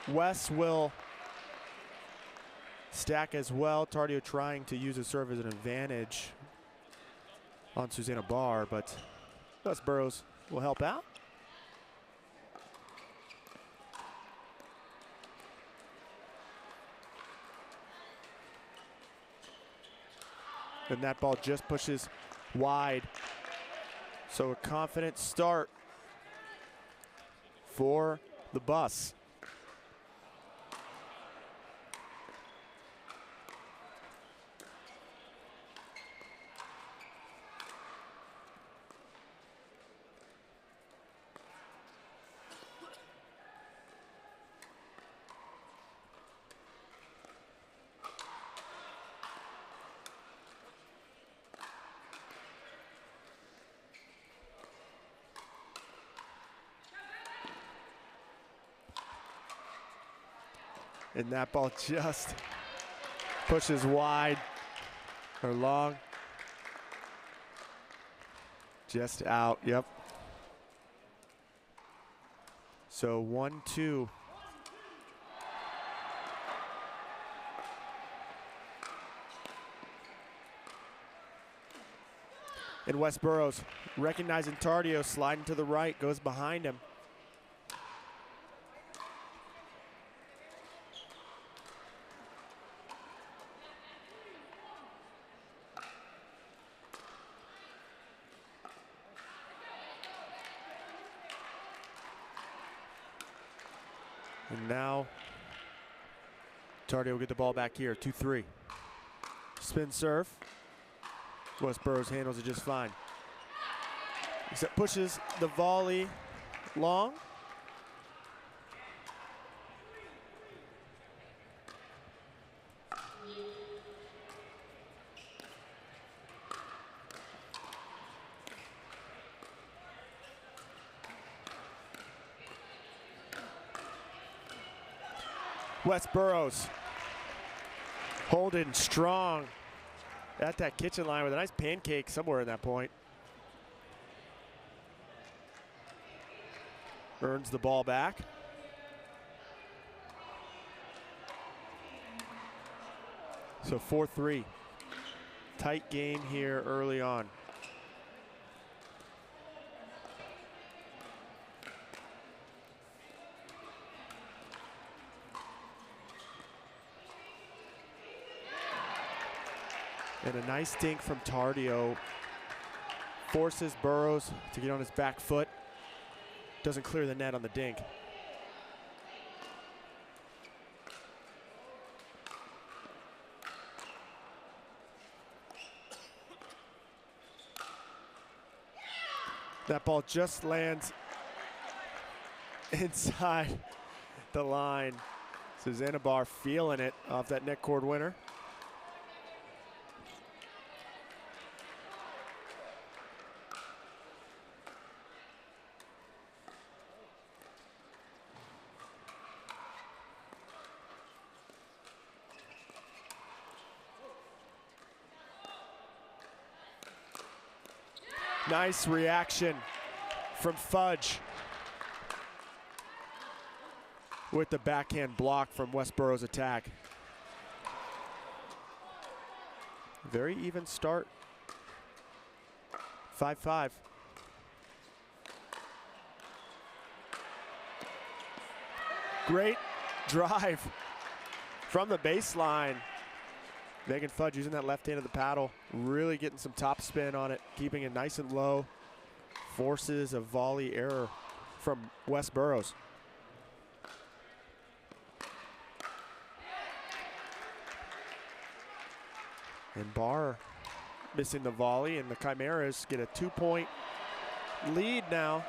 Wes will stack as well. Tardio trying to use his serve as an advantage on Susanna Barr, but Wes Burrows will help out. And that ball just pushes wide. So a confident start for the Bus. And that ball just pushes wide or long. Just out, yep. So 1-2. And Wes Burrows recognizing Tardio, sliding to the right, goes behind him. And now Tardio will get the ball back here, 2-3. Spin serve. Wesley Burrows handles it just fine. Except pushes the volley long. Wesley Burrows holding strong at that kitchen line with a nice pancake somewhere in that point. Earns the ball back. So 4-3. Tight game here early on. And a nice dink from Tardio. Forces Burrows to get on his back foot. Doesn't clear the net on the dink. That ball just lands inside the line. Susanna Barr feeling it off that net cord winner. Nice reaction from Fudge with the backhand block from Wesley Burrows' attack. Very even start. 5-5. Great drive from the baseline. Megan Fudge using that left hand of the paddle, really getting some top spin on it, keeping it nice and low. Forces a volley error from Wesley Burrows. And Barr missing the volley, and the Chimeras get a 2-point lead now.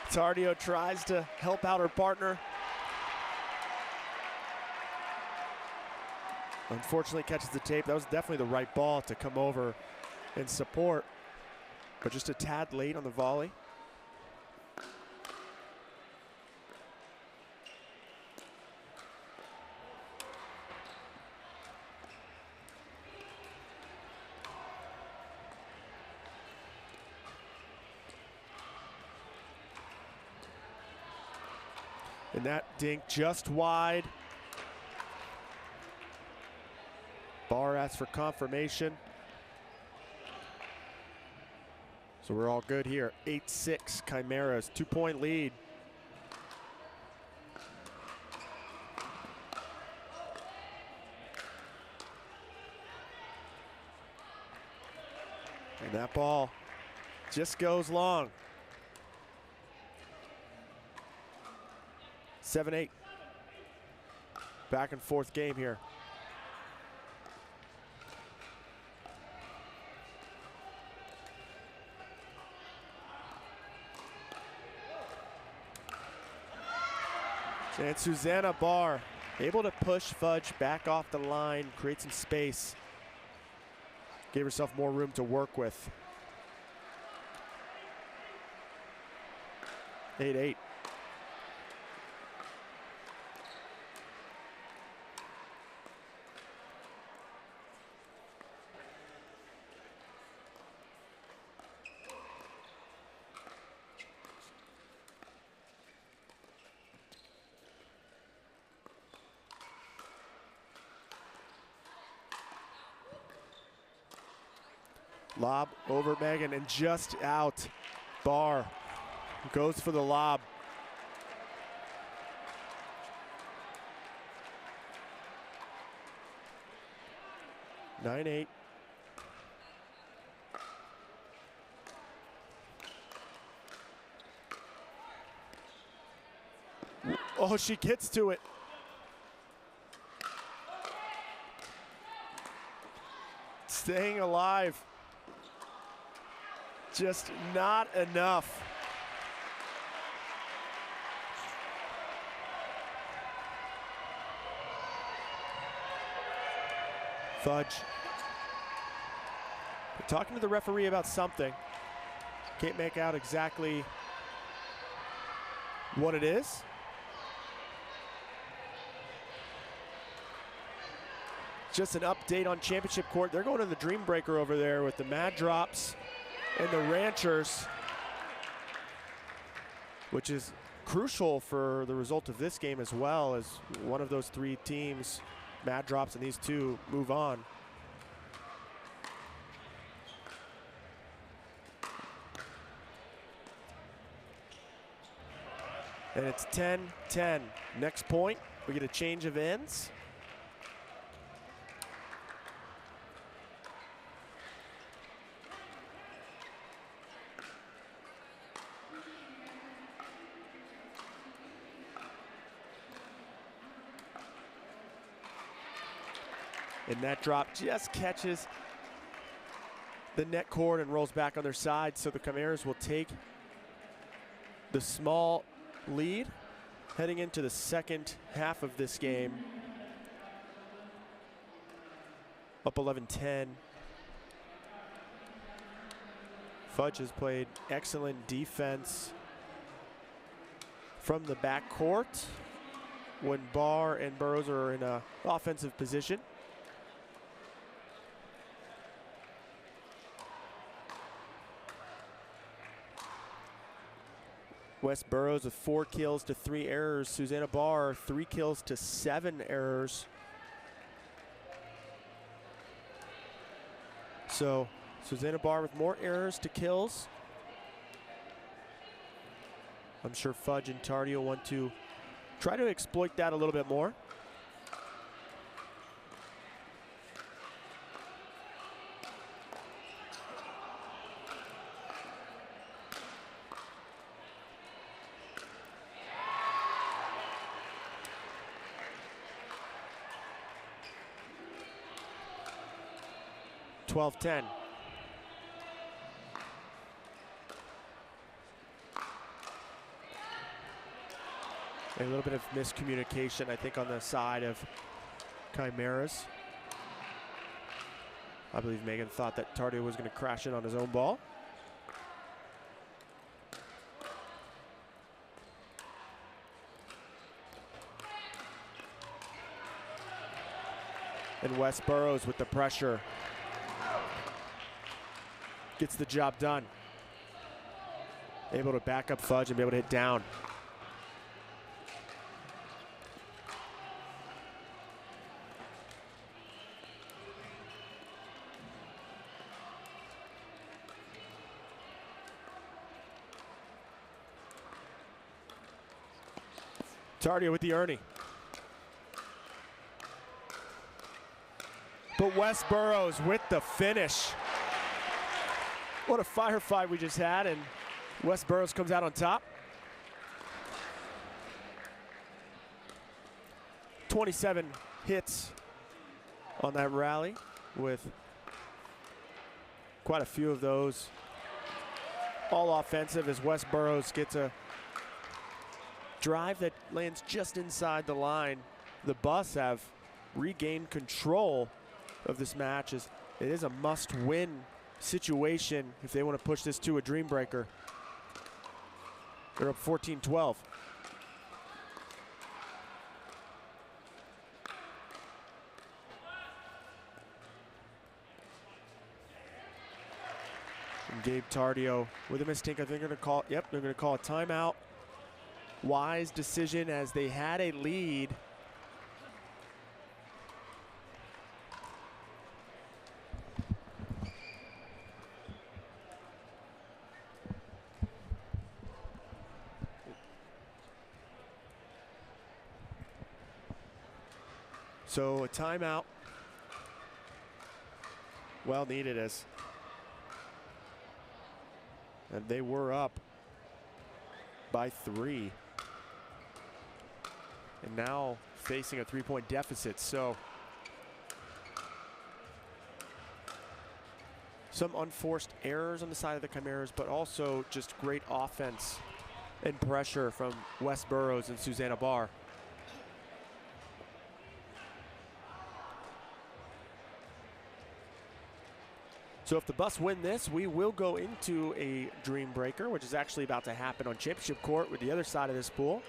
Tardio tries to help out her partner. Unfortunately catches the tape. That was definitely the right ball to come over and support, but just a tad late on the volley. And that dink just wide. Barr asks for confirmation. So we're all good here. 8-6 Chimeras, 2-point lead. And that ball just goes long. 7-8. Back and forth game here. And Susanna Barr able to push Fudge back off the line, create some space. Gave herself more room to work with. 8-8. Lob over Megan and just out. Barr goes for the lob. 9-8. Oh, she gets to it. Staying alive. Just not enough. Fudge. Talking to the referee about something. Can't make out exactly what it is. Just an update on championship court. They're going to the Dreambreaker over there with the Mad Drops and the Ranchers, which is crucial for the result of this game as well, as one of those three teams, Mad Drops and these two, move on. And it's 10-10. Next point, we get a change of ends. And that drop just catches the net cord and rolls back on their side, so the Chimeras will take the small lead heading into the second half of this game. Up 11-10. Fudge has played excellent defense from the backcourt when Barr and Burrows are in an offensive position. Wes Burrows with 4 kills to 3 errors. Susanna Barr, 3 kills to 7 errors. So Susanna Barr with more errors to kills. I'm sure Fudge and Tardio want to try to exploit that a little bit more. (12-10). A little bit of miscommunication, I think, on the side of Chimeras. I believe Megan thought that Tardio was going to crash in on his own ball. And Wes Burrows with the pressure gets the job done. Able to back up Fudge and be able to hit down. Tardio with the Ernie. But Wes Burrows with the finish. What a firefight we just had, and Wes Burrows comes out on top. 27 hits on that rally, with quite a few of those all offensive, as Wes Burrows gets a drive that lands just inside the line. The Bus have regained control of this match, as it is a must-win situation if they want to push this to a Dreambreaker. They're up 14-12. And Gabe Tardio with a mistake. I think they're going to call, they're going to call a timeout. Wise decision, as they had a lead. So a timeout well needed as and they were up by 3. And now facing a 3-point deficit. So some unforced errors on the side of the Chimeras, but also just great offense and pressure from Wes Burrows and Susanna Barr. So if the Bus win this, we will go into a Dreambreaker, which is actually about to happen on championship court with the other side of this pool.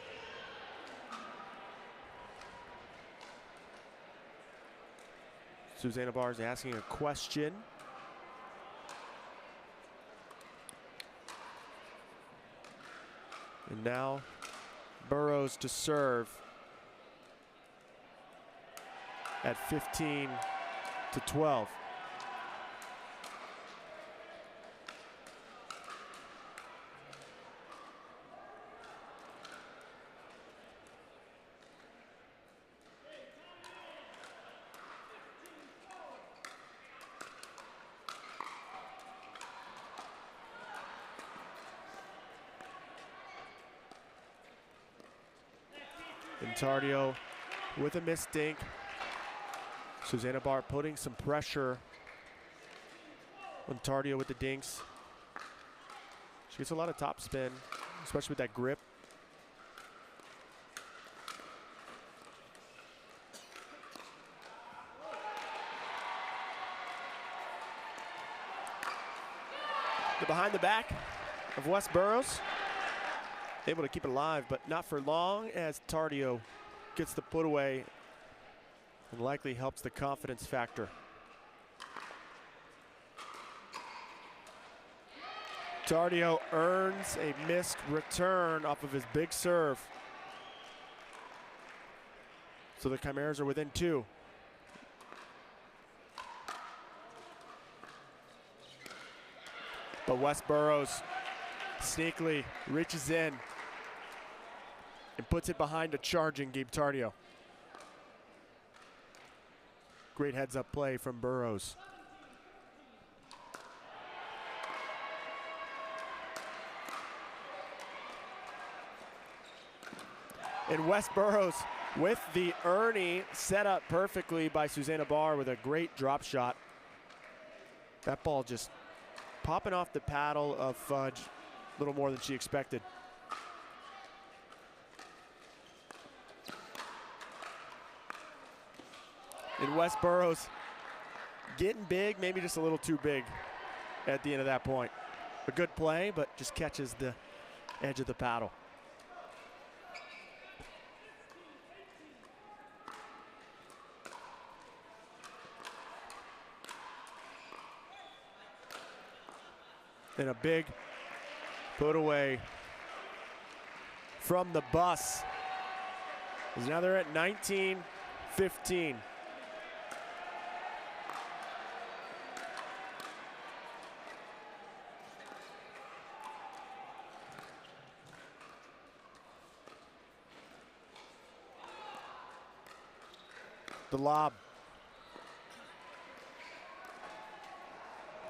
Susanna Barr is asking a question. And now Burrows to serve at 15-12. And Tardio with a missed dink. Susanna Barr putting some pressure on Tardio with the dinks. She gets a lot of top spin, especially with that grip. The behind the back of Wes Burrows. Able to keep it alive, but not for long as Tardio gets the put away and likely helps the confidence factor. Tardio earns a missed return off of his big serve. So the Chimeras are within 2. But Wes Burrows sneakily reaches in and puts it behind a charging Gabe Tardio. Great heads-up play from Burrows. And Wes Burrows with the Ernie set up perfectly by Susanna Barr with a great drop shot. That ball just popping off the paddle of Fudge a little more than she expected. And Wes Burrows getting big, maybe just a little too big at the end of that point. A good play, but just catches the edge of the paddle. And a big put away from the Bus. Now they're at 19-15. The lob.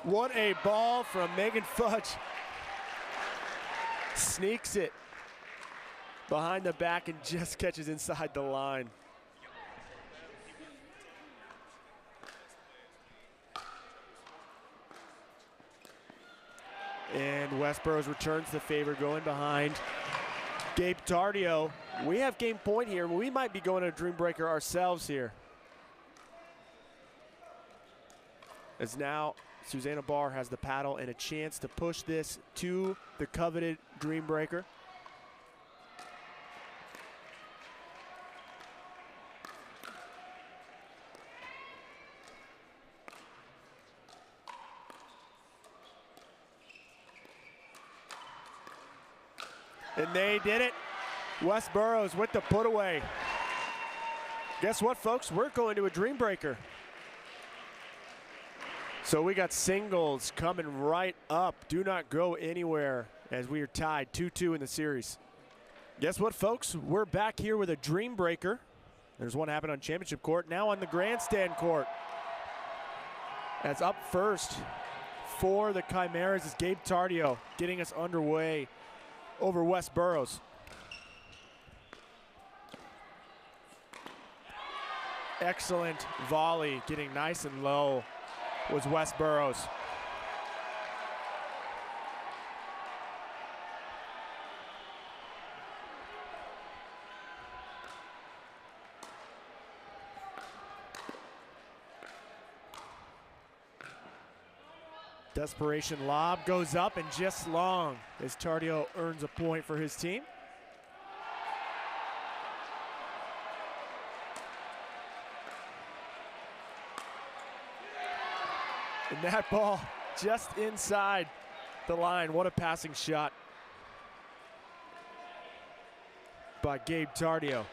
What a ball from Megan Fudge. Sneaks it behind the back and just catches inside the line. And Wes Burrows returns the favor, going behind Gabe Tardio. We have game point here. We might be going to a Dreambreaker ourselves here. As now Susanna Barr has the paddle and a chance to push this to the coveted Dreambreaker. And they did it. Wes Burrows with the put away. Guess what, folks? We're going to a Dreambreaker. So we got singles coming right up. Do not go anywhere as we are tied 2-2 in the series. Guess what, folks? We're back here with a Dreambreaker. There's one happened on championship court, now on the Grandstand court. As up first for the Chimeras is Gabe Tardio, getting us underway over Wesley Burrows. Excellent volley, getting nice and low was Wesley Burrows. Desperation lob goes up and just long as Tardio earns a point for his team. And that ball just inside the line. What a passing shot by Gabe Tardio.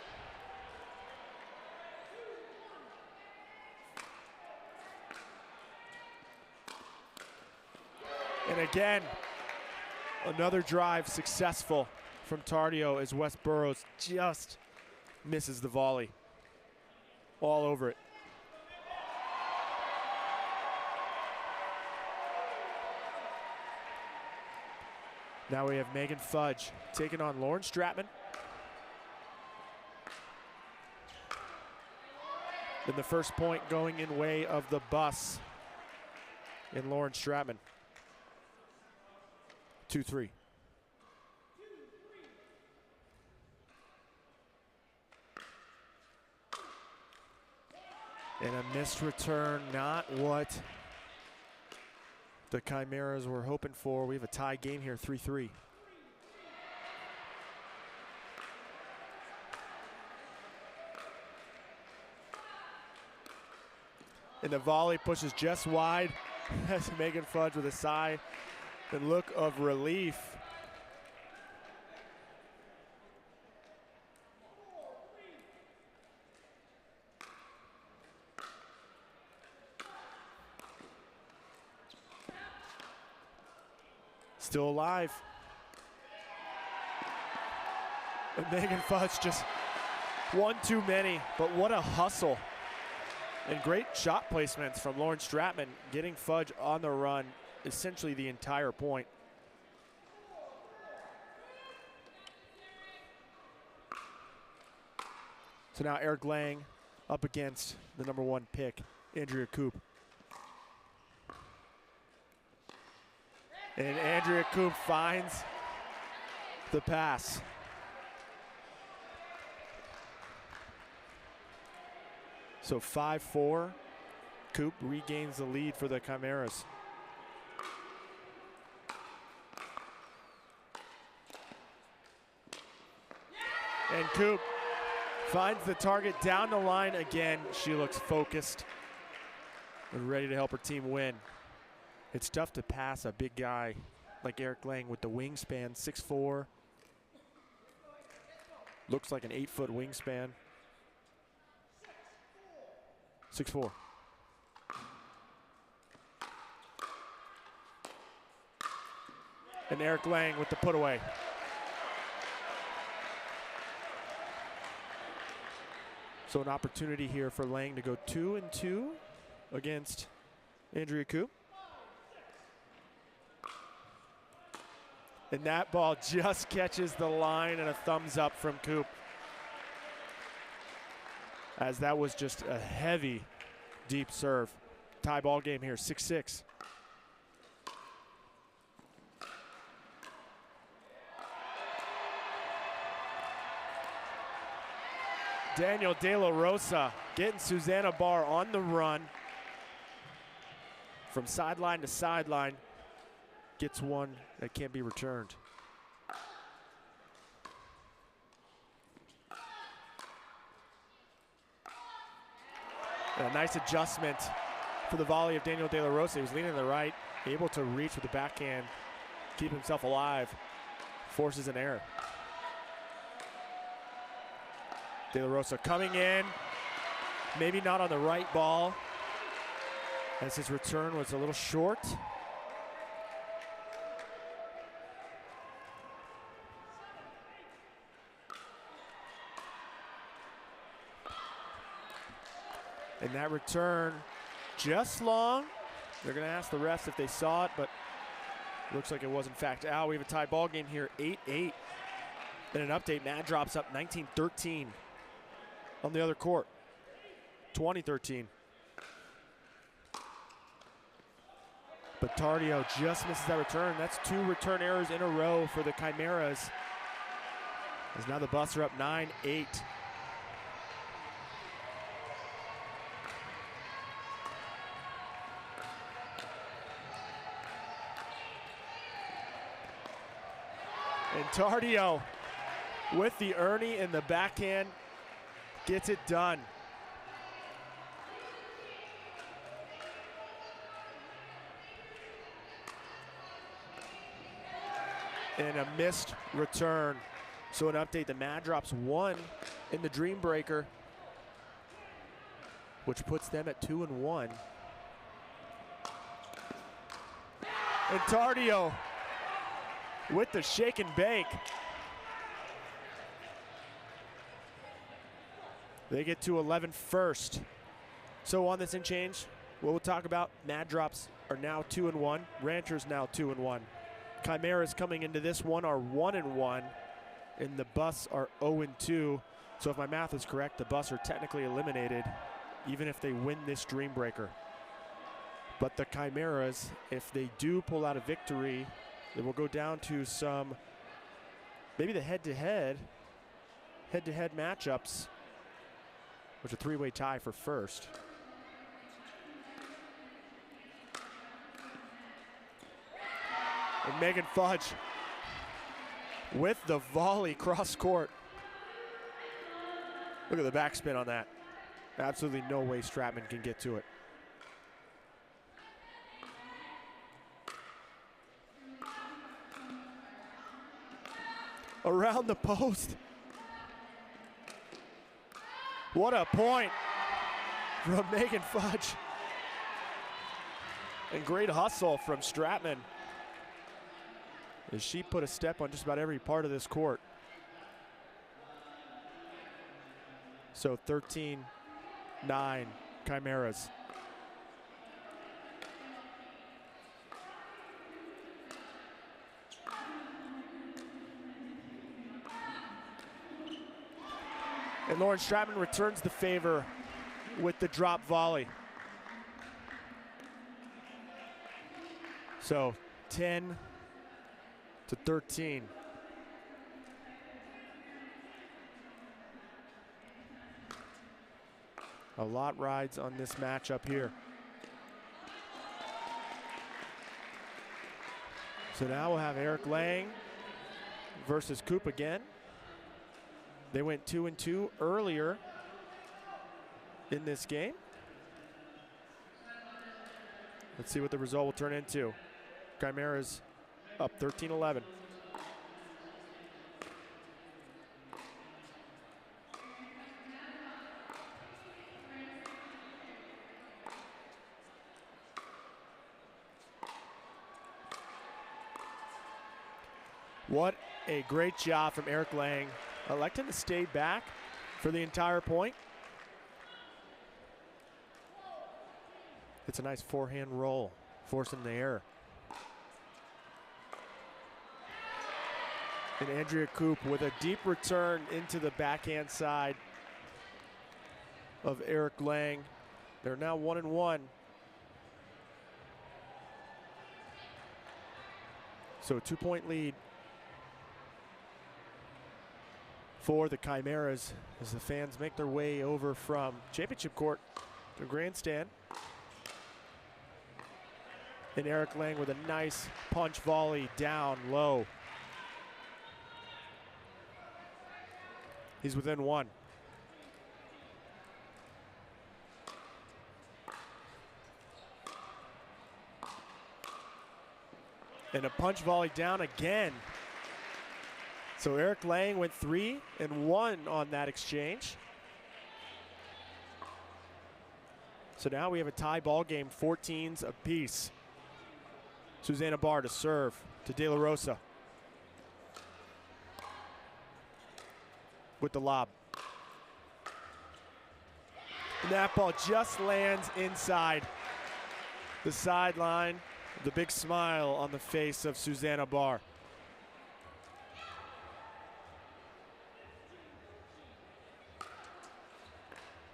And again, another drive successful from Tardio as Wesley Burrows just misses the volley. All over it. Now we have Megan Fudge taking on Lauren Stratman. And the first point going in way of the bus in Lauren Stratman. 2-3. And a missed return, not what the Chimeras were hoping for. We have a tie game here, 3-3. And the volley pushes just wide as Megan Fudge with a sigh and look of relief. Still alive. And Megan Fudge just one too many, but what a hustle. And great shot placements from Lauren Stratman, getting Fudge on the run essentially the entire point. So now Eric Lange up against the #1 pick, Andrea Koop. And Andrea Koop finds the pass. So 5-4, Koop regains the lead for the Chimeras. And Koop finds the target down the line again. She looks focused and ready to help her team win. It's tough to pass a big guy like Eric Lange with the wingspan, 6'4". Looks like an 8-foot wingspan. 6'4". And Eric Lange with the put away. So an opportunity here for Lange to go 2-2 against Andrea Koop. And that ball just catches the line, and a thumbs up from Koop. As that was just a heavy, deep serve. Tie ball game here, 6-6. Daniel De La Rosa getting Susanna Barr on the run from sideline to sideline. Gets one that can't be returned. And a nice adjustment for the volley of Daniel De La Rosa. He was leaning to the right, able to reach with the backhand, keep himself alive, forces an error. De La Rosa coming in, maybe not on the right ball, as his return was a little short. And that return just long They're going to ask the refs if they saw it, but looks like it was in fact out. We have a tied ball game here, 8-8. And an update, Mad drops up 19-13 on the other court, 20-13. But Tardio just misses that return. That's 2 return errors in a row for the Chimeras. As now the Bus are up 9-8. And Tardio with the Ernie in the backhand gets it done. And a missed return. So an update, the Mad drops 1 in the Dreambreaker, which puts them at 2-1. And Tardio with the shake and bake. They get to 11 first. So on this in change, what we'll talk about, Mad drops are now 2-1. Ranchers now 2-1. Chimeras coming into this one are 1-1, and the Bus are 0-2. So if my math is correct, the Bus are technically eliminated, even if they win this Dreambreaker. But the Chimeras, if they do pull out a victory, they will go down to some, maybe the head-to-head matchups, which is a 3-way tie for first. And Megan Fudge with the volley cross court. Look at the backspin on that. Absolutely no way Stratman can get to it. Around the post. What a point from Megan Fudge. And great hustle from Stratman, as she put a step on just about every part of this court. So 13-9 Chimeras. And Lauren Stratman returns the favor with the drop volley. So 10-13. A lot rides on this matchup here. So now we'll have Eric Lange versus Koop again. They went 2-2 earlier in this game. Let's see what the result will turn into. Chimeras up 13-11. What a great job from Eric Lange, electing to stay back for the entire point. It's a nice forehand roll, forcing the error. And Andrea Koop with a deep return into the backhand side of Eric Lange. They're now 1-1. So a 2-point lead for the Chimeras as the fans make their way over from championship court to Grandstand. And Eric Lange with a nice punch volley down low. He's within 1. And a punch volley down again. So Eric Lange went 3-1 on that exchange. So now we have a tie ball game, 14s apiece. Susanna Barr to serve to De La Rosa with the lob. And that ball just lands inside. the sideline, the big smile on the face of Susanna Barr.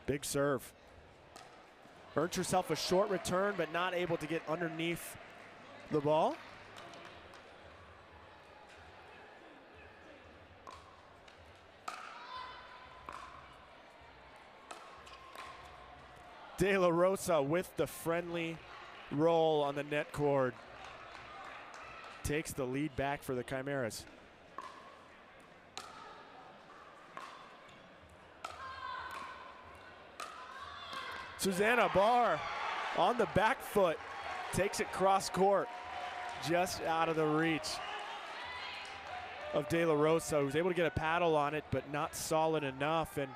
Big serve. Earns herself a short return, but not able to get underneath the ball. De La Rosa with the friendly roll on the net cord. Takes the lead back for the Chimeras. Susanna Barr on the back foot, takes it cross court, just out of the reach of De La Rosa, who's able to get a paddle on it, but not solid enough. And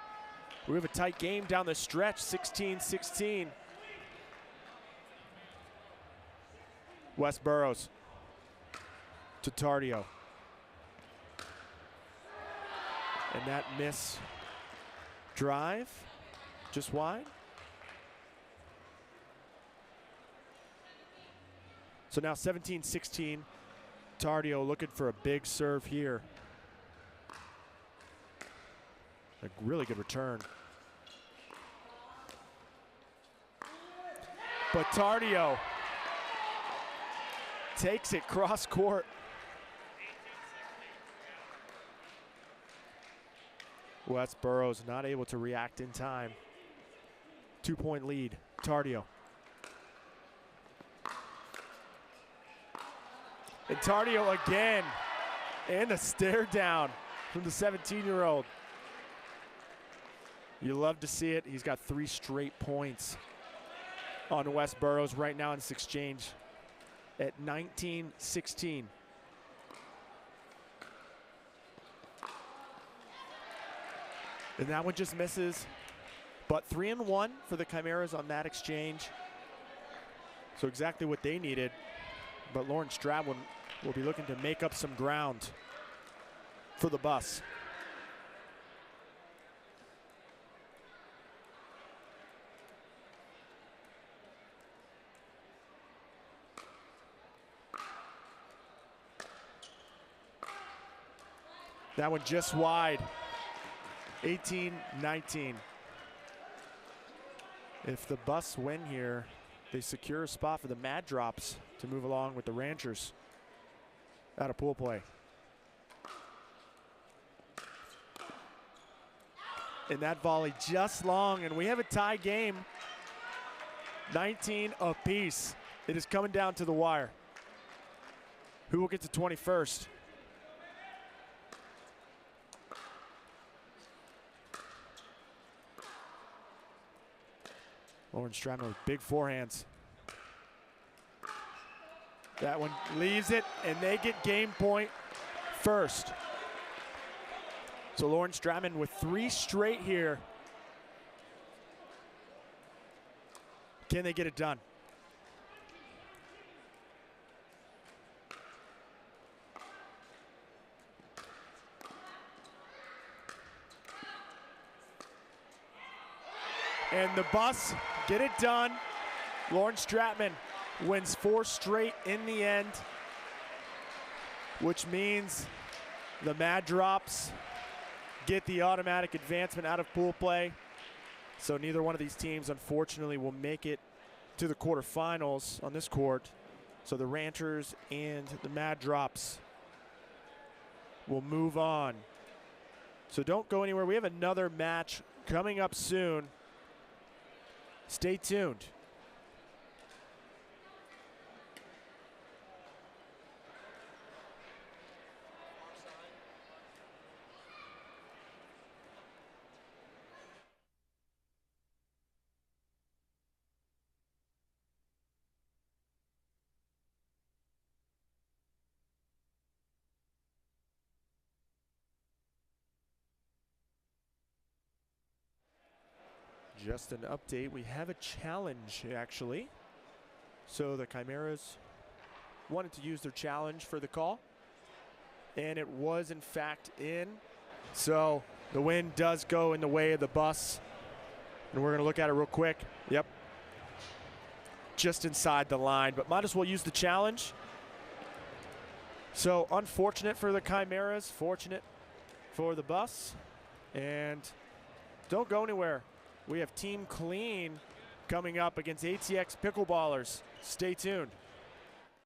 we have a tight game down the stretch, 16-16. Wesley Burrows to Tardio. And that miss drive, just wide. So now 17-16, Tardio looking for a big serve here. A really good return. But Tardio takes it cross court. Wesley Burrows not able to react in time. 2-point lead, Tardio. And Tardio again, and a stare down from the 17-year-old. You love to see it. He's got 3 straight points on Wesley Burrows right now in this exchange at 19-16. And that one just misses, but 3-1 for the Chimeras on that exchange. So exactly what they needed, but Stratman will be looking to make up some ground for the Bus. That one just wide, 18-19. If the Bus win here, they secure a spot for the Mad Drops to move along with the Ranchers out of pool play. And that volley just long, and we have a tie game, 19 apiece. It is coming down to the wire. Who will get to 21st? Stratman with big forehands. That one leaves it, and they get game point first. So Stratman with 3 straight here. Can they get it done? And the Bus get it done. Stratman wins 4 straight in the end, which means the Mad Drops get the automatic advancement out of pool play. So neither one of these teams, unfortunately, will make it to the quarterfinals on this court. So the Ranchers and the Mad Drops will move on. So don't go anywhere. We have another match coming up soon. Stay tuned. Just an update, we have a challenge actually. So the Chimeras wanted to use their challenge for the call, and it was in fact in. So the wind does go in the way of the Bus, and we're gonna look at it real quick. Yep. just inside the line, but might as well use the challenge. So unfortunate for the Chimeras, fortunate for the Bus. And don't go anywhere. We have Team Clean coming up against ATX Pickleballers. Stay tuned.